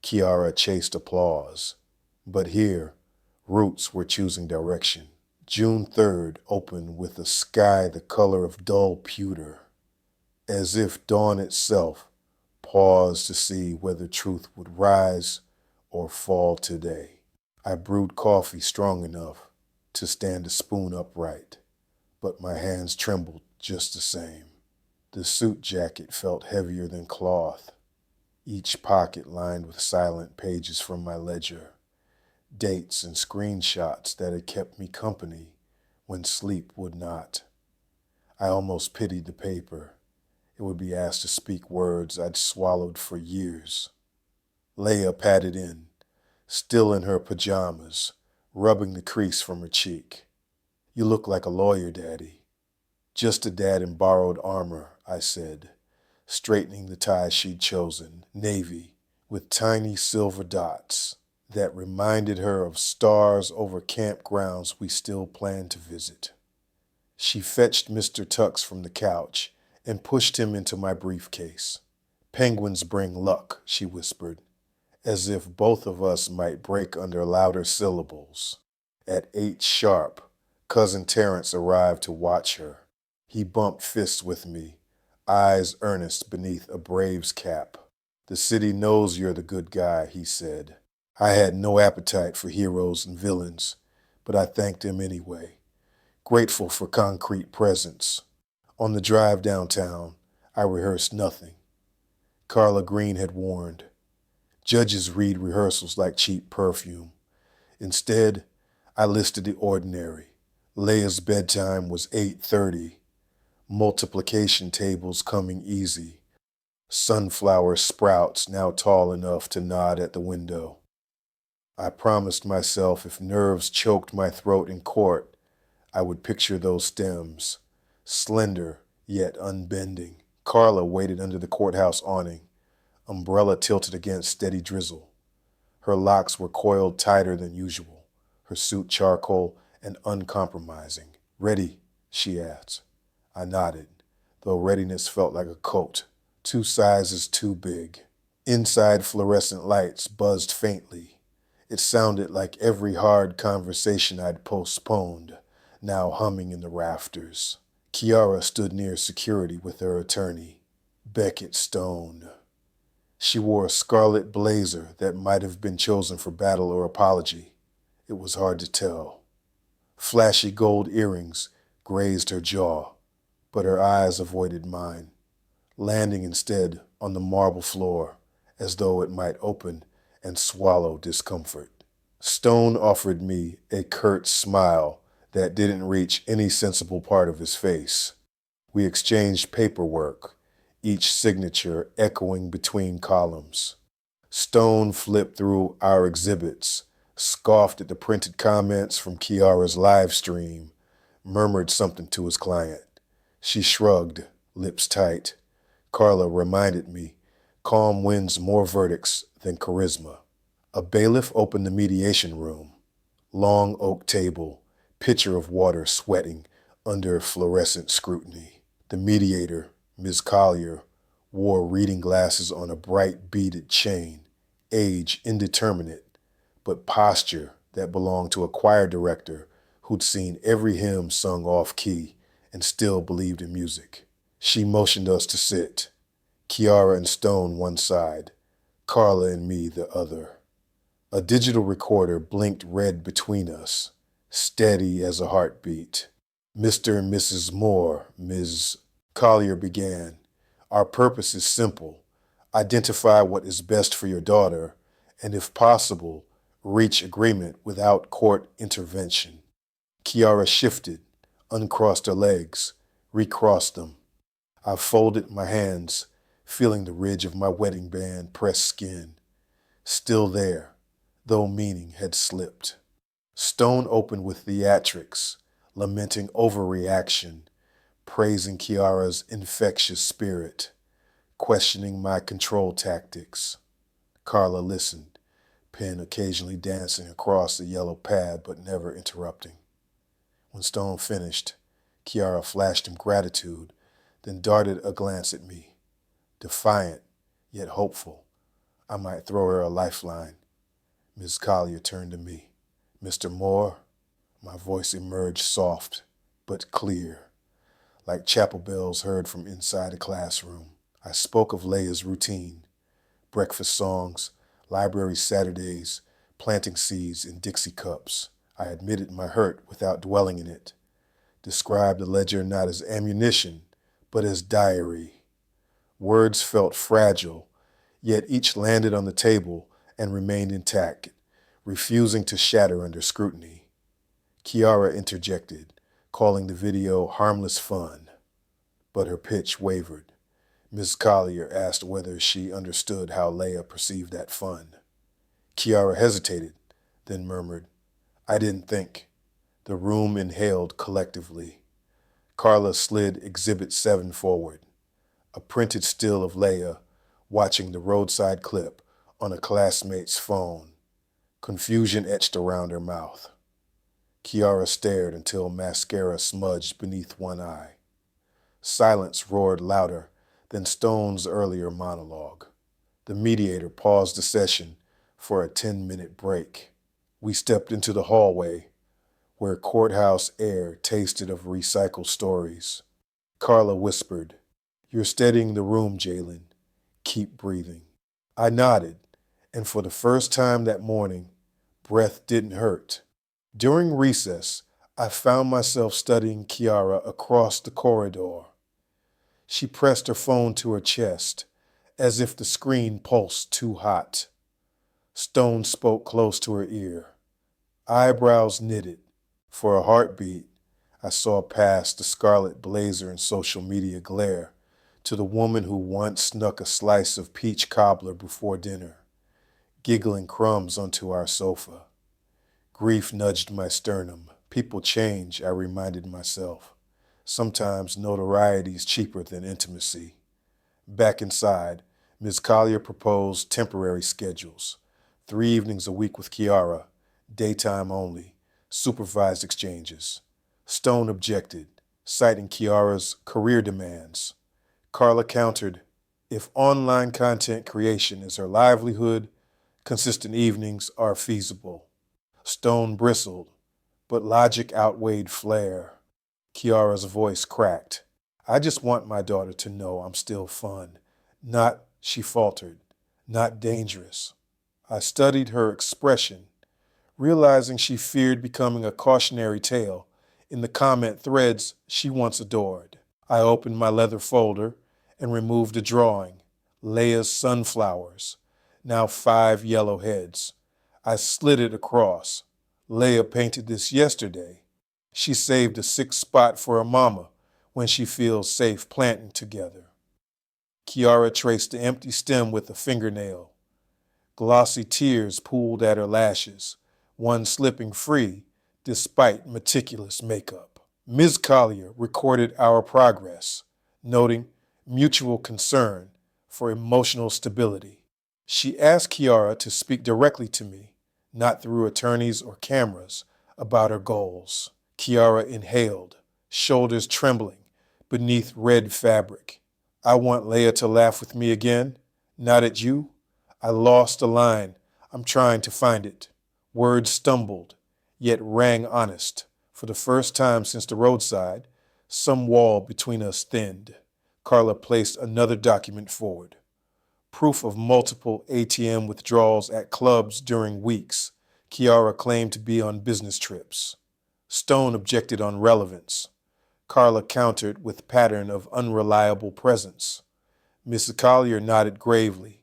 Kiara chased applause. But here, roots were choosing direction. June 3rd opened with a sky the color of dull pewter, as if dawn itself paused to see whether truth would rise or fall today. I brewed coffee strong enough to stand a spoon upright, but my hands trembled just the same. The suit jacket felt heavier than cloth, each pocket lined with silent pages from my ledger, dates and screenshots that had kept me company when sleep would not. I almost pitied the paper. It would be asked to speak words I'd swallowed for years. Leia patted in, still in her pajamas, rubbing the crease from her cheek. You look like a lawyer, Daddy. Just a dad in borrowed armor, I said, straightening the tie she'd chosen, navy, with tiny silver dots that reminded her of stars over campgrounds we still planned to visit. She fetched Mr. Tux from the couch and pushed him into my briefcase. Penguins bring luck, she whispered, as if both of us might break under louder syllables. At 8 sharp, Cousin Terrence arrived to watch her. He bumped fists with me, eyes earnest beneath a Braves cap. The city knows you're the good guy, he said. I had no appetite for heroes and villains, but I thanked him anyway, grateful for concrete presence. On the drive downtown, I rehearsed nothing. Carla Green had warned. Judges read rehearsals like cheap perfume. Instead, I listed the ordinary. Leia's bedtime was 8:30. Multiplication tables coming easy. Sunflower sprouts now tall enough to nod at the window. I promised myself if nerves choked my throat in court, I would picture those stems, slender yet unbending. Carla waited under the courthouse awning, umbrella tilted against steady drizzle. Her locks were coiled tighter than usual, her suit charcoal and uncompromising. Ready, she asked. I nodded, though readiness felt like a coat, 2 sizes too big. Inside fluorescent lights buzzed faintly, It sounded like every hard conversation I'd postponed, now humming in the rafters. Kiara stood near security with her attorney, Beckett Stone. She wore a scarlet blazer that might have been chosen for battle or apology. It was hard to tell. Flashy gold earrings grazed her jaw, but her eyes avoided mine, landing instead on the marble floor as though it might open and swallow discomfort. Stone offered me a curt smile that didn't reach any sensible part of his face. We exchanged paperwork, each signature echoing between columns. Stone flipped through our exhibits, scoffed at the printed comments from Kiara's live stream, murmured something to his client. She shrugged, lips tight. Carla reminded me, calm wins more verdicts than charisma. A bailiff opened the mediation room. Long oak table, pitcher of water sweating under fluorescent scrutiny. The mediator, Ms. Collier, wore reading glasses on a bright beaded chain, age indeterminate, but posture that belonged to a choir director who'd seen every hymn sung off-key and still believed in music. She motioned us to sit, Kiara and Stone one side, Carla and me the other. A digital recorder blinked red between us, steady as a heartbeat. Mr. and Mrs. Moore, Ms. Collier began. Our purpose is simple. Identify what is best for your daughter, and if possible, reach agreement without court intervention. Kiara shifted, uncrossed her legs, recrossed them. I folded my hands, feeling the ridge of my wedding band press skin. Still there, though meaning had slipped. Stone opened with theatrics, lamenting overreaction, praising Kiara's infectious spirit, questioning my control tactics. Carla listened, pen occasionally dancing across the yellow pad but never interrupting. When Stone finished, Kiara flashed him gratitude, then darted a glance at me, defiant yet hopeful. I might throw her a lifeline. Ms. Collier turned to me. Mr. Moore, my voice emerged soft but clear, like chapel bells heard from inside a classroom. I spoke of Leia's routine, breakfast songs, library Saturdays, planting seeds in Dixie cups. I admitted my hurt without dwelling in it, described the ledger not as ammunition, but as diary. Words felt fragile, yet each landed on the table and remained intact, refusing to shatter under scrutiny. Kiara interjected, calling the video harmless fun, but her pitch wavered. Ms. Collier asked whether she understood how Leia perceived that fun. Kiara hesitated, then murmured, I didn't think. The room inhaled collectively. Carla slid Exhibit 7 forward, a printed still of Leia watching the roadside clip on a classmate's phone. Confusion etched around her mouth. Kiara stared until mascara smudged beneath one eye. Silence roared louder than Stone's earlier monologue. The mediator paused the session for a 10-minute break. We stepped into the hallway, where courthouse air tasted of recycled stories. Carla whispered, You're steadying the room, Jalen. Keep breathing. I nodded, and for the first time that morning, breath didn't hurt. During recess, I found myself studying Kiara across the corridor. She pressed her phone to her chest, as if the screen pulsed too hot. Stone spoke close to her ear. Eyebrows knitted. For a heartbeat, I saw past the scarlet blazer and social media glare to the woman who once snuck a slice of peach cobbler before dinner, giggling crumbs onto our sofa. Grief nudged my sternum. People change, I reminded myself. Sometimes notoriety is cheaper than intimacy. Back inside, Ms. Collier proposed temporary schedules. 3 evenings a week with Kiara, daytime only, supervised exchanges. Stone objected, citing Kiara's career demands. Carla countered, if online content creation is her livelihood, Consistent evenings are feasible. Stone bristled, but logic outweighed flair. Kiara's voice cracked. I just want my daughter to know I'm still fun. Not, she faltered, not dangerous. I studied her expression, realizing she feared becoming a cautionary tale in the comment threads she once adored. I opened my leather folder and removed a drawing, Leia's sunflowers, now 5 yellow heads. I slid it across. Leia painted this yesterday. She saved a 6th spot for her mama when she feels safe planting together. Kiara traced the empty stem with a fingernail. Glossy tears pooled at her lashes, one slipping free despite meticulous makeup. Ms. Collier recorded our progress, noting mutual concern for emotional stability. She asked Kiara to speak directly to me, not through attorneys or cameras, about her goals. Kiara inhaled, shoulders trembling beneath red fabric. I want Leia to laugh with me again, not at you. I lost a line. I'm trying to find it. Words stumbled, yet rang honest. For the first time since the roadside, some wall between us thinned. Carla placed another document forward. Proof of multiple ATM withdrawals at clubs during weeks. Kiara claimed to be on business trips. Stone objected on relevance. Carla countered with pattern of unreliable presence. Mrs. Collier nodded gravely.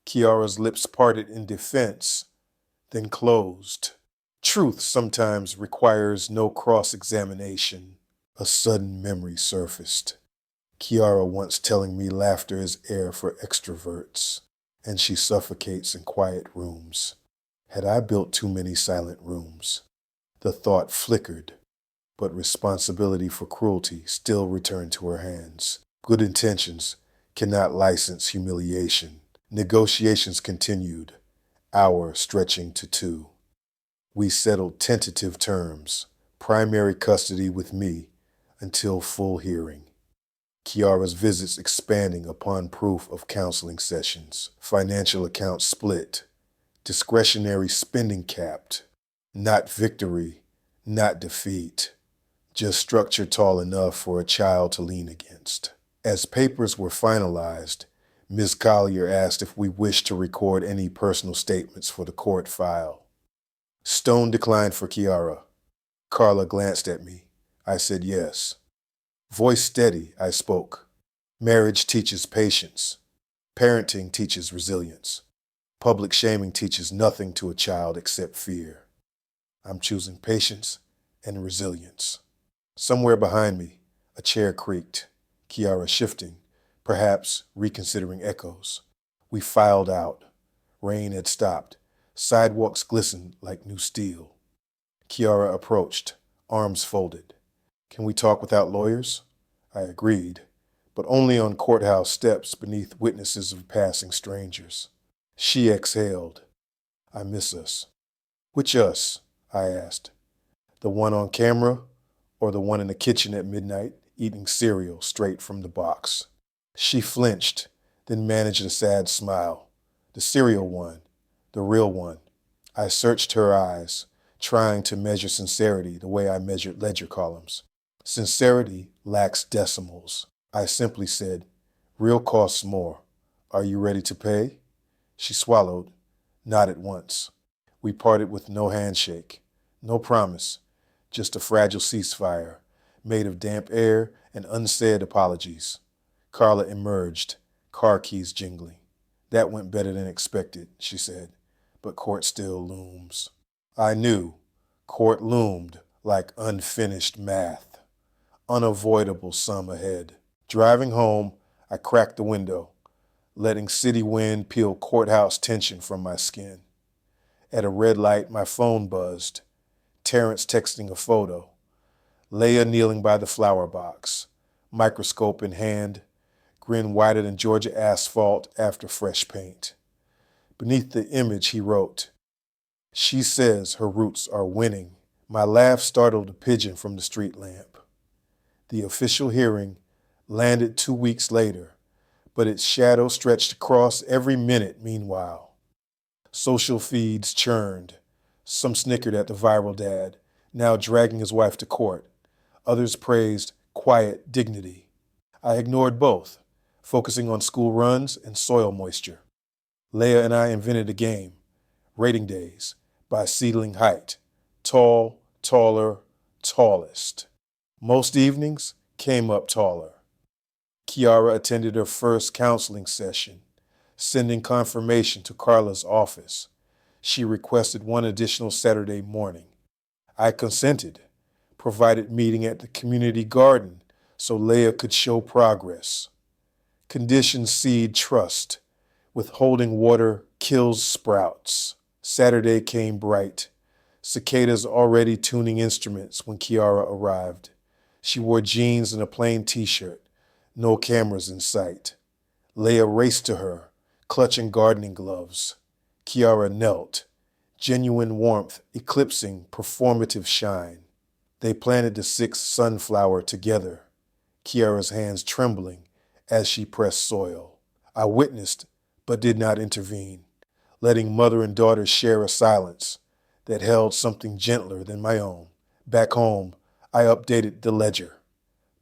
Kiara's lips parted in defense, then closed. Truth sometimes requires no cross-examination. A sudden memory surfaced. Kiara once telling me laughter is air for extroverts, and she suffocates in quiet rooms. Had I built too many silent rooms? The thought flickered, but responsibility for cruelty still returned to her hands. Good intentions cannot license humiliation. Negotiations continued, hour stretching to 2. We settled tentative terms, primary custody with me until full hearing. Kiara's visits expanding upon proof of counseling sessions, financial accounts split, discretionary spending capped, not victory, not defeat, just structure tall enough for a child to lean against. As papers were finalized, Ms. Collier asked if we wished to record any personal statements for the court file. Stone declined for Kiara. Carla glanced at me. I said yes. Voice steady, I spoke. Marriage teaches patience. Parenting teaches resilience. Public shaming teaches nothing to a child except fear. I'm choosing patience and resilience. Somewhere behind me, a chair creaked. Kiara shifting, perhaps reconsidering echoes. We filed out. Rain had stopped. Sidewalks glistened like new steel. Kiara approached, arms folded. Can we talk without lawyers? I agreed, but only on courthouse steps beneath witnesses of passing strangers. She exhaled. I miss us. Which us? I asked. The one on camera or the one in the kitchen at midnight eating cereal straight from the box? She flinched, then managed a sad smile. The cereal one, the real one. I searched her eyes, trying to measure sincerity the way I measured ledger columns. Sincerity lacks decimals. I simply said, real costs more. Are you ready to pay? She swallowed, nodded once. We parted with no handshake, no promise, just a fragile ceasefire made of damp air and unsaid apologies. Carla emerged, car keys jingling. That went better than expected, she said, but court still looms. I knew. Court loomed like unfinished math. Unavoidable sum ahead. Driving home, I cracked the window, letting city wind peel courthouse tension from my skin. At a red light, my phone buzzed. Terrence texting a photo. Leia kneeling by the flower box, microscope in hand, grin wider than Georgia asphalt after fresh paint. Beneath the image, he wrote, she says her roots are winning. My laugh startled a pigeon from the street lamp. The official hearing landed 2 weeks later, but its shadow stretched across every minute meanwhile. Social feeds churned. Some snickered at the viral dad, now dragging his wife to court. Others praised quiet dignity. I ignored both, focusing on school runs and soil moisture. Leia and I invented a game, rating days, by seedling height. Tall, taller, tallest. Most evenings came up taller. Kiara attended her first counseling session, sending confirmation to Carla's office. She requested one additional Saturday morning. I consented, provided meeting at the community garden so Leia could show progress. Conditions seed trust. Withholding water kills sprouts. Saturday came bright. Cicadas already tuning instruments when Kiara arrived. She wore jeans and a plain t-shirt. No cameras in sight. Leia raced to her, clutching gardening gloves. Kiara knelt, genuine warmth eclipsing performative shine. They planted the sixth sunflower together, Kiara's hands trembling as she pressed soil. I witnessed, but did not intervene, letting mother and daughter share a silence that held something gentler than my own. Back home, I updated the ledger.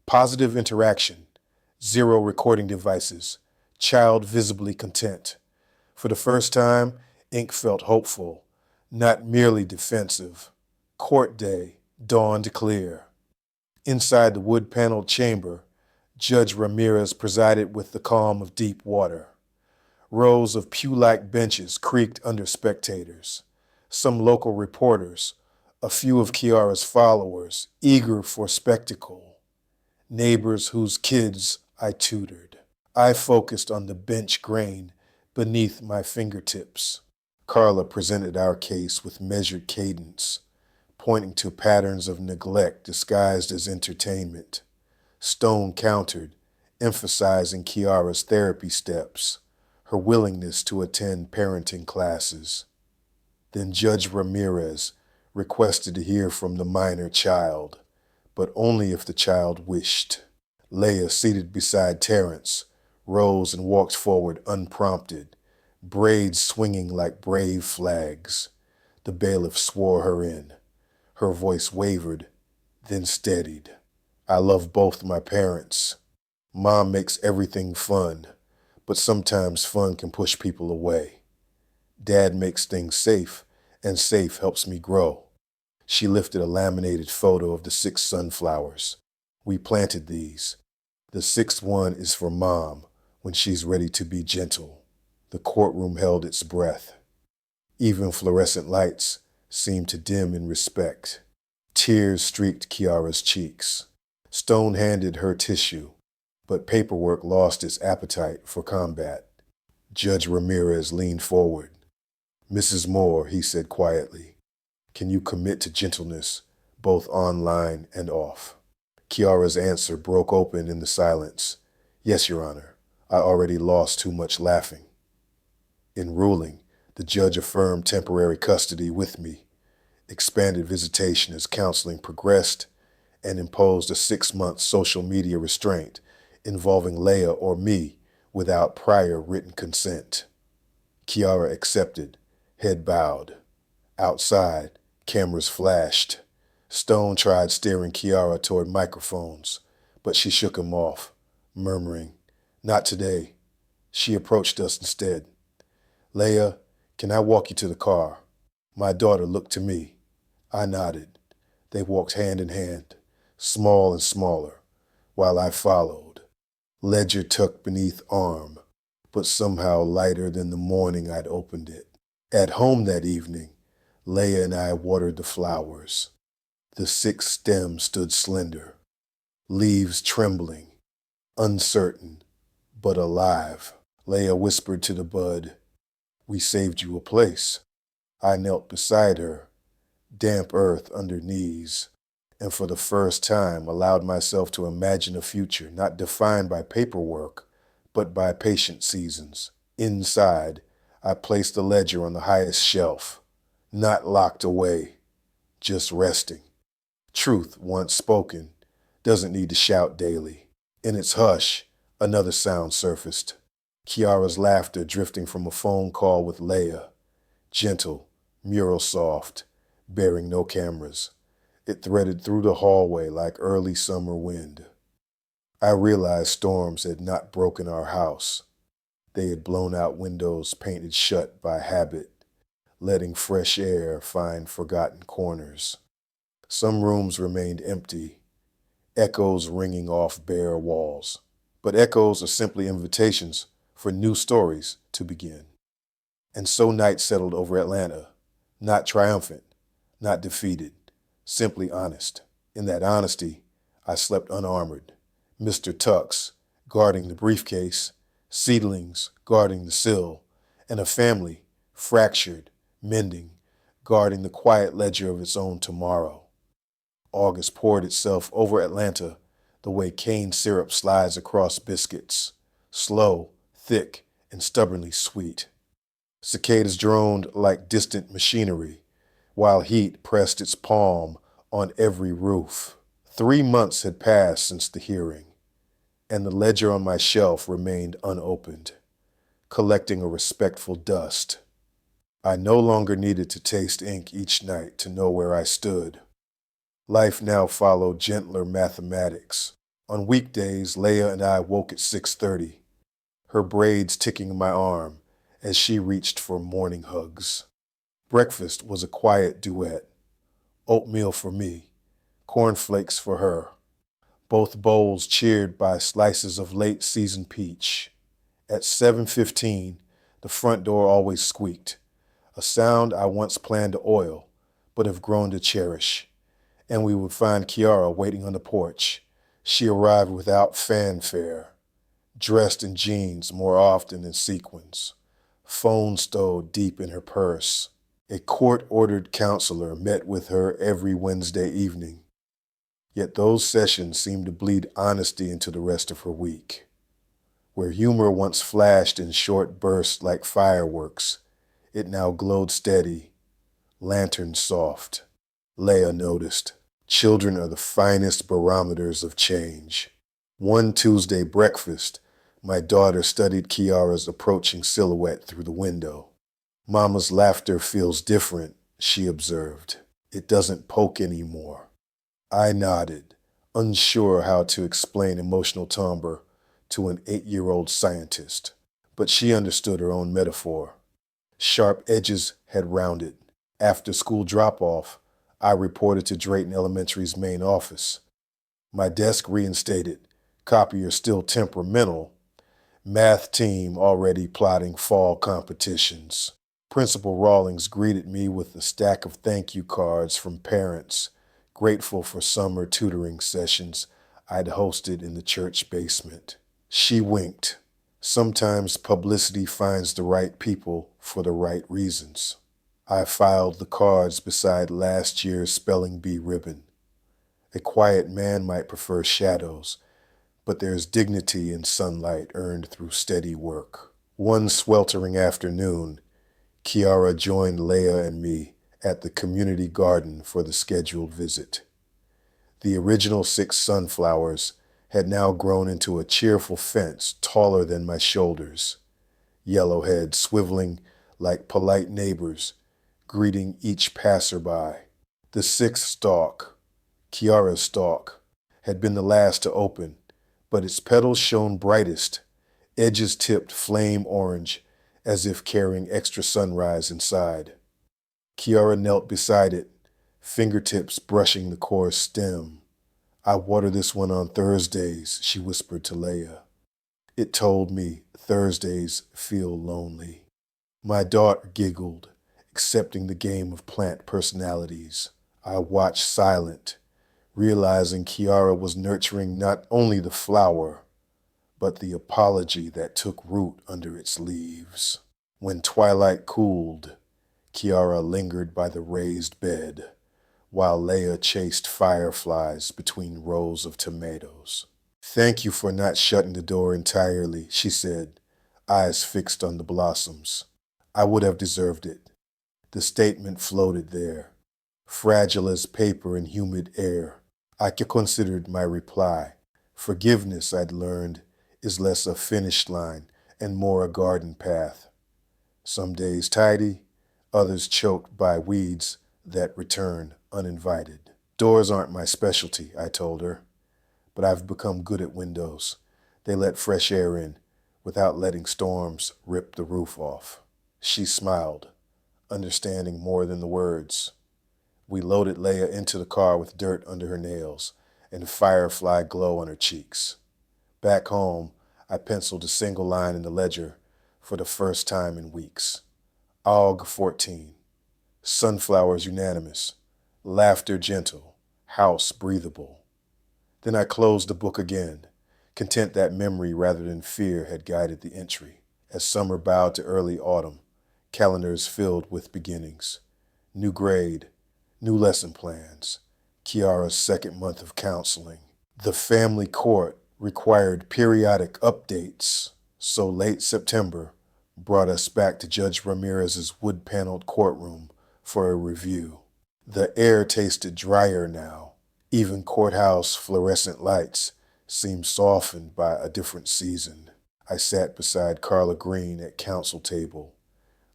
Positive interaction, 0 recording devices, child visibly content. For the first time, ink felt hopeful, not merely defensive. Court day dawned clear. Inside the wood-paneled chamber, Judge Ramirez presided with the calm of deep water. Rows of pew-like benches creaked under spectators. Some local reporters, a few of Kiara's followers, eager for spectacle. Neighbors whose kids I tutored. I focused on the bench grain beneath my fingertips. Carla presented our case with measured cadence, pointing to patterns of neglect disguised as entertainment. Stone countered, emphasizing Kiara's therapy steps, her willingness to attend parenting classes. Then Judge Ramirez requested to hear from the minor child, but only if the child wished. Leia, seated beside Terrence, rose and walked forward unprompted, braids swinging like brave flags. The bailiff swore her in. Her voice wavered, then steadied. I love both my parents. Mom makes everything fun, but sometimes fun can push people away. Dad makes things safe, and safe helps me grow. She lifted a laminated photo of the 6 sunflowers. We planted these. The 6th one is for Mom when she's ready to be gentle. The courtroom held its breath. Even fluorescent lights seemed to dim in respect. Tears streaked Kiara's cheeks. Stone handed her tissue, but paperwork lost its appetite for combat. Judge Ramirez leaned forward. Mrs. Moore, he said quietly, can you commit to gentleness, both online and off? Kiara's answer broke open in the silence. Yes, Your Honor. I already lost too much laughing. In ruling, the judge affirmed temporary custody with me, expanded visitation as counseling progressed, and imposed a 6-month social media restraint involving Leia or me without prior written consent. Kiara accepted, head bowed. Outside, cameras flashed. Stone tried steering Kiara toward microphones, but she shook him off, murmuring, not today. She approached us instead. Leia, can I walk you to the car? My daughter looked to me. I nodded. They walked hand in hand, small and smaller, while I followed. Ledger tucked beneath arm, but somehow lighter than the morning I'd opened it. At home that evening, Leia and I watered the flowers. The 6 stems stood slender, leaves trembling, uncertain, but alive. Leia whispered to the bud, we saved you a place. I knelt beside her, damp earth under knees, and for the first time allowed myself to imagine a future not defined by paperwork, but by patient seasons. Inside, I placed the ledger on the highest shelf, not locked away, just resting. Truth, once spoken, doesn't need to shout daily. In its hush, another sound surfaced. Kiara's laughter drifting from a phone call with Leia. gentle, mural soft, bearing no cameras. It threaded through the hallway like early summer wind. I realized storms had not broken our house. They had blown out windows painted shut by habit, letting fresh air find forgotten corners. Some rooms remained empty, echoes ringing off bare walls. But echoes are simply invitations for new stories to begin. And so night settled over Atlanta, not triumphant, not defeated, simply honest. In that honesty, I slept unarmored. Mr. Tux guarding the briefcase, seedlings guarding the sill, and a family, fractured, mending, guarding the quiet ledger of its own tomorrow. August poured itself over Atlanta the way cane syrup slides across biscuits, slow, thick, and stubbornly sweet. Cicadas droned like distant machinery, while heat pressed its palm on every roof. 3 months had passed since the hearing, and the ledger on my shelf remained unopened, collecting a respectful dust. I no longer needed to taste ink each night to know where I stood. Life now followed gentler mathematics. On weekdays, Leah and I woke at 6:30, her braids ticking my arm as she reached for morning hugs. Breakfast was a quiet duet. Oatmeal for me, cornflakes for her, both bowls cheered by slices of late-season peach. At 7:15, the front door always squeaked, a sound I once planned to oil, but have grown to cherish. And we would find Kiara waiting on the porch. She arrived without fanfare, dressed in jeans more often than sequins, phone stowed deep in her purse. A court-ordered counselor met with her every Wednesday evening. Yet those sessions seemed to bleed honesty into the rest of her week. Where humor once flashed in short bursts like fireworks, it now glowed steady, lantern soft. Leah noticed. Children are the finest barometers of change. One Tuesday breakfast, my daughter studied Kiara's approaching silhouette through the window. Mama's laughter feels different, she observed. It doesn't poke anymore. I nodded, unsure how to explain emotional timbre to an 8-year-old scientist. But she understood her own metaphor. Sharp edges had rounded. After school drop-off, I reported to Drayton Elementary's main office. My desk reinstated, copier still temperamental, math team already plotting fall competitions. Principal Rawlings greeted me with a stack of thank you cards from parents, grateful for summer tutoring sessions I'd hosted in the church basement. She winked. Sometimes publicity finds the right people for the right reasons. I filed the cards beside last year's spelling bee ribbon. A quiet man might prefer shadows, but there's dignity in sunlight earned through steady work. One sweltering afternoon, Kiara joined Leah and me at the community garden for the scheduled visit. The original 6 sunflowers had now grown into a cheerful fence taller than my shoulders, yellowheads swiveling like polite neighbors, greeting each passerby. The 6th stalk, Kiara's stalk, had been the last to open, but its petals shone brightest, edges tipped flame orange, as if carrying extra sunrise inside. Kiara knelt beside it, fingertips brushing the coarse stem. I water this one on Thursdays, she whispered to Leah. It told me Thursdays feel lonely. My daughter giggled, accepting the game of plant personalities. I watched silent, realizing Kiara was nurturing not only the flower, but the apology that took root under its leaves. When twilight cooled, Kiara lingered by the raised bed, while Leah chased fireflies between rows of tomatoes. Thank you for not shutting the door entirely, she said, eyes fixed on the blossoms. I would have deserved it. The statement floated there, fragile as paper in humid air. I considered my reply. Forgiveness, I'd learned, is less a finish line and more a garden path. Some days tidy, others choked by weeds that return uninvited. Doors aren't my specialty, I told her, but I've become good at windows. They let fresh air in without letting storms rip the roof off. She smiled, understanding more than the words. We loaded Leia into the car with dirt under her nails and firefly glow on her cheeks. Back home, I penciled a single line in the ledger for the first time in weeks. Aug 14. Sunflowers unanimous. Laughter gentle. House breathable. Then I closed the book again, content that memory rather than fear had guided the entry. As summer bowed to early autumn, calendars filled with beginnings. New grade, new lesson plans, Kiara's second month of counseling. The family court required periodic updates, so late September brought us back to Judge Ramirez's wood-paneled courtroom for a review. The air tasted drier now. Even courthouse fluorescent lights seemed softened by a different season. I sat beside Carla Green at counsel table,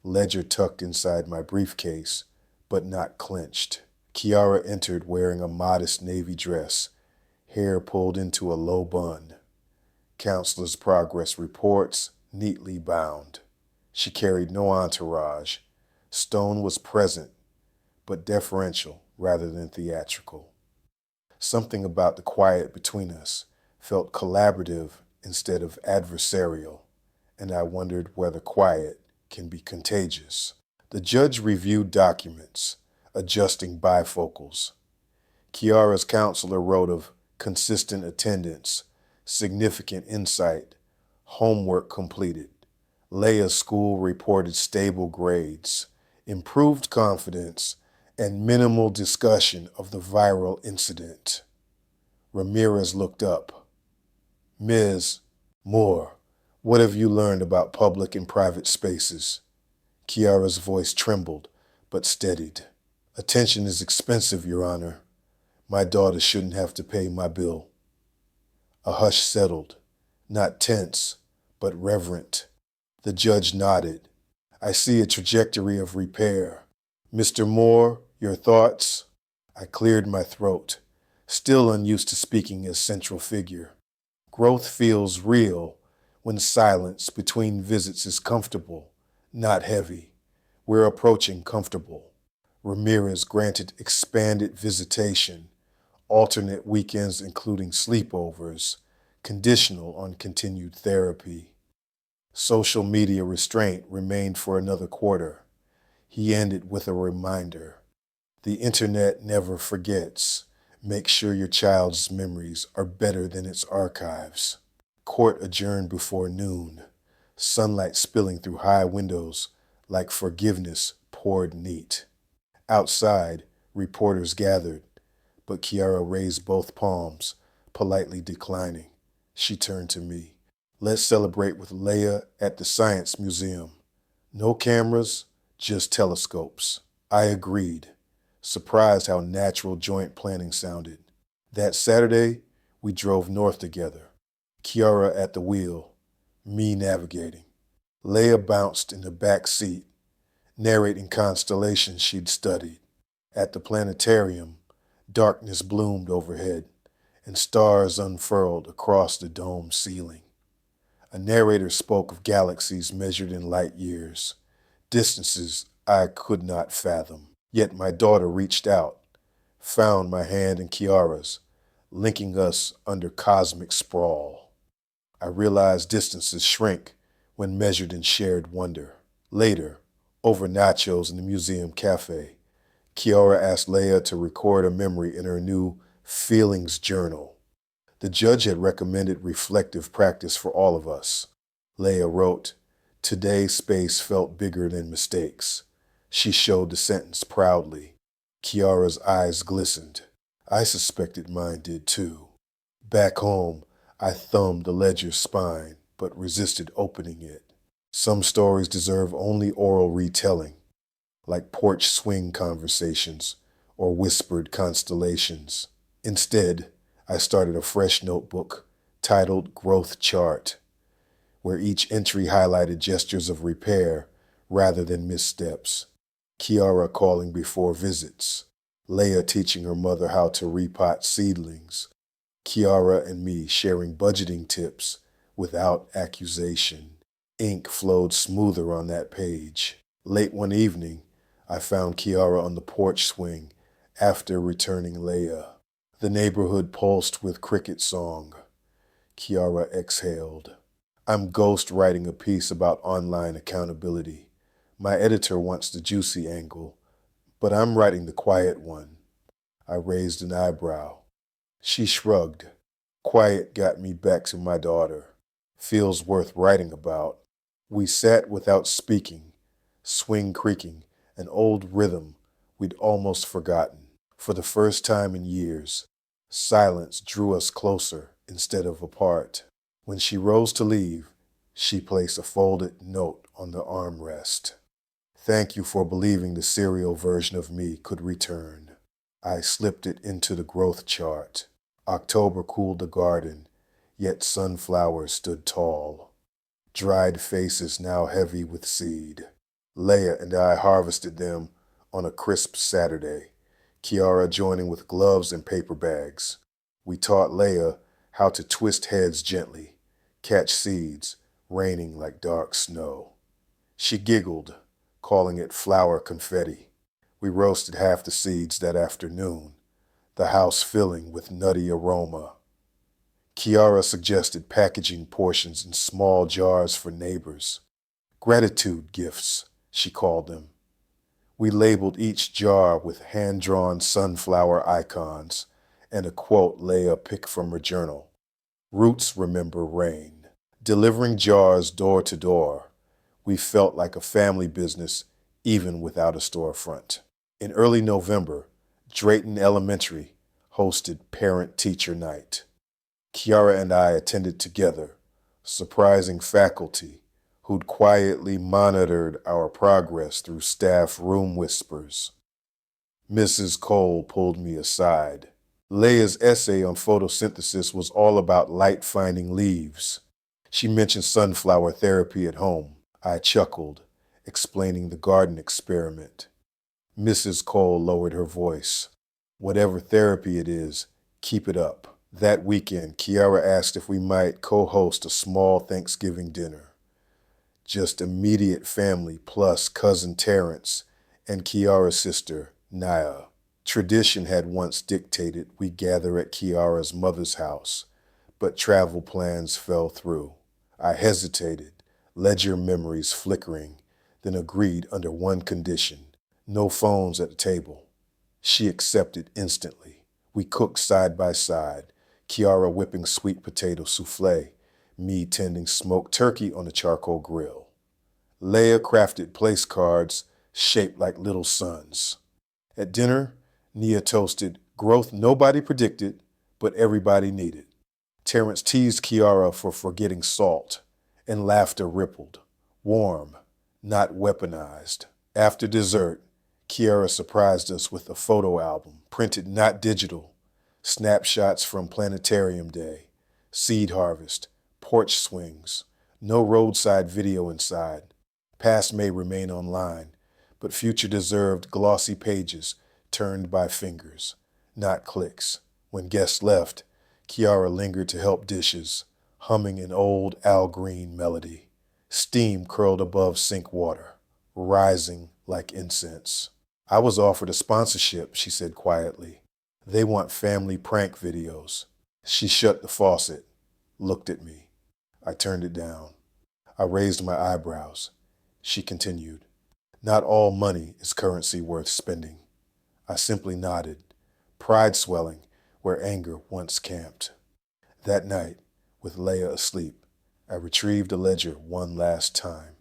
ledger tucked inside my briefcase, but not clenched. Kiara entered wearing a modest navy dress, hair pulled into a low bun. Counselor's progress reports neatly bound. She carried no entourage. Stone was present, but deferential rather than theatrical. Something about the quiet between us felt collaborative instead of adversarial, and I wondered whether quiet can be contagious. The judge reviewed documents, adjusting bifocals. Kiara's counselor wrote of consistent attendance, significant insight, homework completed. Leia's school reported stable grades, improved confidence, and minimal discussion of the viral incident. Ramirez looked up. Ms. Moore, what have you learned about public and private spaces? Kiara's voice trembled, but steadied. Attention is expensive, Your Honor. My daughter shouldn't have to pay my bill. A hush settled, not tense, but reverent. The judge nodded. I see a trajectory of repair. Mr. Moore, your thoughts? I cleared my throat, still unused to speaking as central figure. Growth feels real when silence between visits is comfortable, not heavy. We're approaching comfortable. Ramirez granted expanded visitation, alternate weekends including sleepovers, conditional on continued therapy. Social media restraint remained for another quarter. He ended with a reminder. The internet never forgets. Make sure your child's memories are better than its archives. Court adjourned before noon, sunlight spilling through high windows like forgiveness poured neat. Outside, reporters gathered, but Kiara raised both palms, politely declining. She turned to me. Let's celebrate with Leia at the Science Museum. No cameras, just telescopes. I agreed, surprised how natural joint planning sounded. That Saturday, we drove north together. Kiara at the wheel, me navigating. Leia bounced in the back seat, narrating constellations she'd studied. At the planetarium, darkness bloomed overhead, and stars unfurled across the dome ceiling. A narrator spoke of galaxies measured in light years, distances I could not fathom. Yet my daughter reached out, found my hand in Kiara's, linking us under cosmic sprawl. I realized distances shrink when measured in shared wonder. Later, over nachos in the museum cafe, Kiara asked Leia to record a memory in her new feelings journal. The judge had recommended reflective practice for all of us. Leia wrote, "Today's space felt bigger than mistakes." She showed the sentence proudly. Kiara's eyes glistened. I suspected mine did too. Back home, I thumbed the ledger's spine, but resisted opening it. Some stories deserve only oral retelling, like porch swing conversations or whispered constellations. Instead, I started a fresh notebook titled Growth Chart, where each entry highlighted gestures of repair rather than missteps. Kiara calling before visits, Leia teaching her mother how to repot seedlings, Kiara and me sharing budgeting tips without accusation. Ink flowed smoother on that page. Late one evening, I found Kiara on the porch swing after returning Leia. The neighborhood pulsed with cricket song. Kiara exhaled. I'm ghost writing a piece about online accountability. My editor wants the juicy angle, but I'm writing the quiet one. I raised an eyebrow. She shrugged. Quiet got me back to my daughter. Feels worth writing about. We sat without speaking, swing creaking, an old rhythm we'd almost forgotten. For the first time in years, silence drew us closer instead of apart. When she rose to leave, she placed a folded note on the armrest. Thank you for believing the serial version of me could return. I slipped it into the growth chart. October cooled the garden, yet sunflowers stood tall. Dried faces now heavy with seed. Leia and I harvested them on a crisp Saturday, Kiara joining with gloves and paper bags. We taught Leia how to twist heads gently, catch seeds, raining like dark snow. She giggled, calling it flower confetti. We roasted half the seeds that afternoon, the house filling with nutty aroma. Kiara suggested packaging portions in small jars for neighbors. Gratitude gifts, she called them. We labeled each jar with hand-drawn sunflower icons and a quote Leia picked from her journal. Roots remember rain. Delivering jars door to door, we felt like a family business even without a storefront. In early November, Drayton Elementary hosted Parent-Teacher Night. Kiara and I attended together, surprising faculty who'd quietly monitored our progress through staff room whispers. Mrs. Cole pulled me aside. Leia's essay on photosynthesis was all about light-finding leaves. She mentioned sunflower therapy at home. I chuckled, explaining the garden experiment. Mrs. Cole lowered her voice. Whatever therapy it is, keep it up. That weekend, Kiara asked if we might co-host a small Thanksgiving dinner. Just immediate family plus cousin Terrence and Kiara's sister, Naya. Tradition had once dictated we gather at Kiara's mother's house, but travel plans fell through. I hesitated, ledger memories flickering, then agreed under one condition: no phones at the table. She accepted instantly. We cooked side by side, Kiara whipping sweet potato souffle, me tending smoked turkey on the charcoal grill. Leia crafted place cards shaped like little suns. At dinner, Nia toasted growth nobody predicted, but everybody needed. Terrence teased Kiara for forgetting salt, and laughter rippled, warm, not weaponized. After dessert, Kiara surprised us with a photo album, printed not digital, snapshots from Planetarium Day, seed harvest, porch swings, no roadside video inside. Past may remain online, but future deserved glossy pages turned by fingers, not clicks. When guests left, Kiara lingered to help dishes, humming an old Al Green melody. Steam curled above sink water, rising like incense. I was offered a sponsorship, she said quietly. They want family prank videos. She shut the faucet, looked at me. I turned it down. I raised my eyebrows. She continued, not all money is currency worth spending. I simply nodded, pride swelling where anger once camped. That night, with Leia asleep, I retrieved the ledger one last time.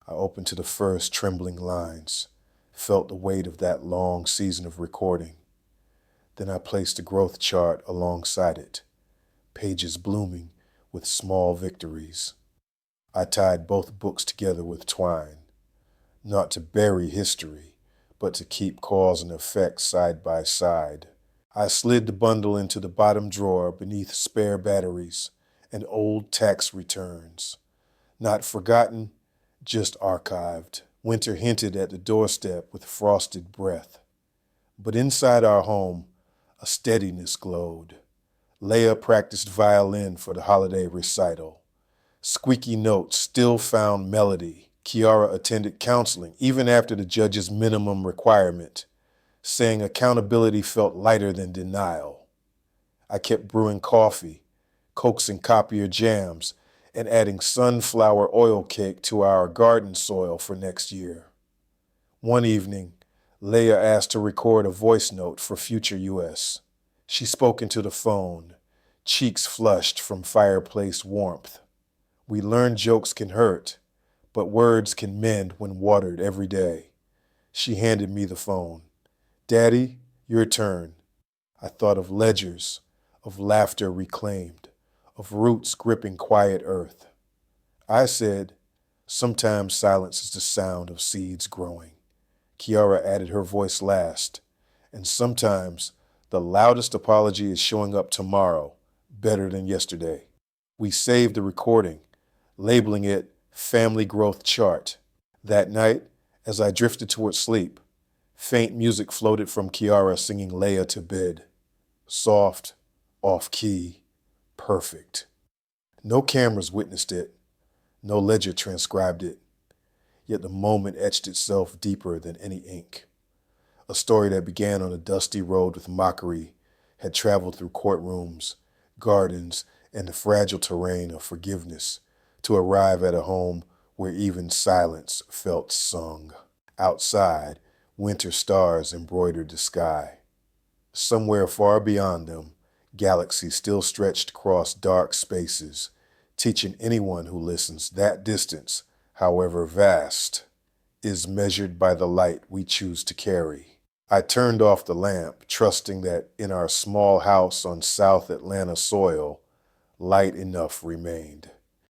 I opened to the first trembling lines, felt the weight of that long season of recording. Then I placed the growth chart alongside it, pages blooming with small victories. I tied both books together with twine, not to bury history, but to keep cause and effect side by side. I slid the bundle into the bottom drawer beneath spare batteries and old tax returns. Not forgotten, just archived. Winter hinted at the doorstep with frosted breath. But inside our home, a steadiness glowed. Leia practiced violin for the holiday recital. Squeaky notes still found melody. Kiara attended counseling even after the judge's minimum requirement, saying accountability felt lighter than denial. I kept brewing coffee, coaxing copier jams, and adding sunflower oil cake to our garden soil for next year. One evening, Leia asked to record a voice note for future US. She spoke into the phone, cheeks flushed from fireplace warmth. We learned jokes can hurt, but words can mend when watered every day. She handed me the phone. Daddy, your turn. I thought of ledgers, of laughter reclaimed, of roots gripping quiet earth. I said, sometimes silence is the sound of seeds growing. Kiara added her voice last. And sometimes the loudest apology is showing up tomorrow, better than yesterday. We saved the recording, labeling it Family Growth Chart. That night, as I drifted toward sleep, faint music floated from Kiara singing Leia to bed. Soft, off-key, perfect. No cameras witnessed it. No ledger transcribed it. Yet the moment etched itself deeper than any ink. A story that began on a dusty road with mockery had traveled through courtrooms, gardens, and the fragile terrain of forgiveness to arrive at a home where even silence felt sung. Outside, winter stars embroidered the sky. Somewhere far beyond them, galaxies still stretched across dark spaces, teaching anyone who listens that distance, however vast, is measured by the light we choose to carry. I turned off the lamp, trusting that in our small house on South Atlanta soil, light enough remained.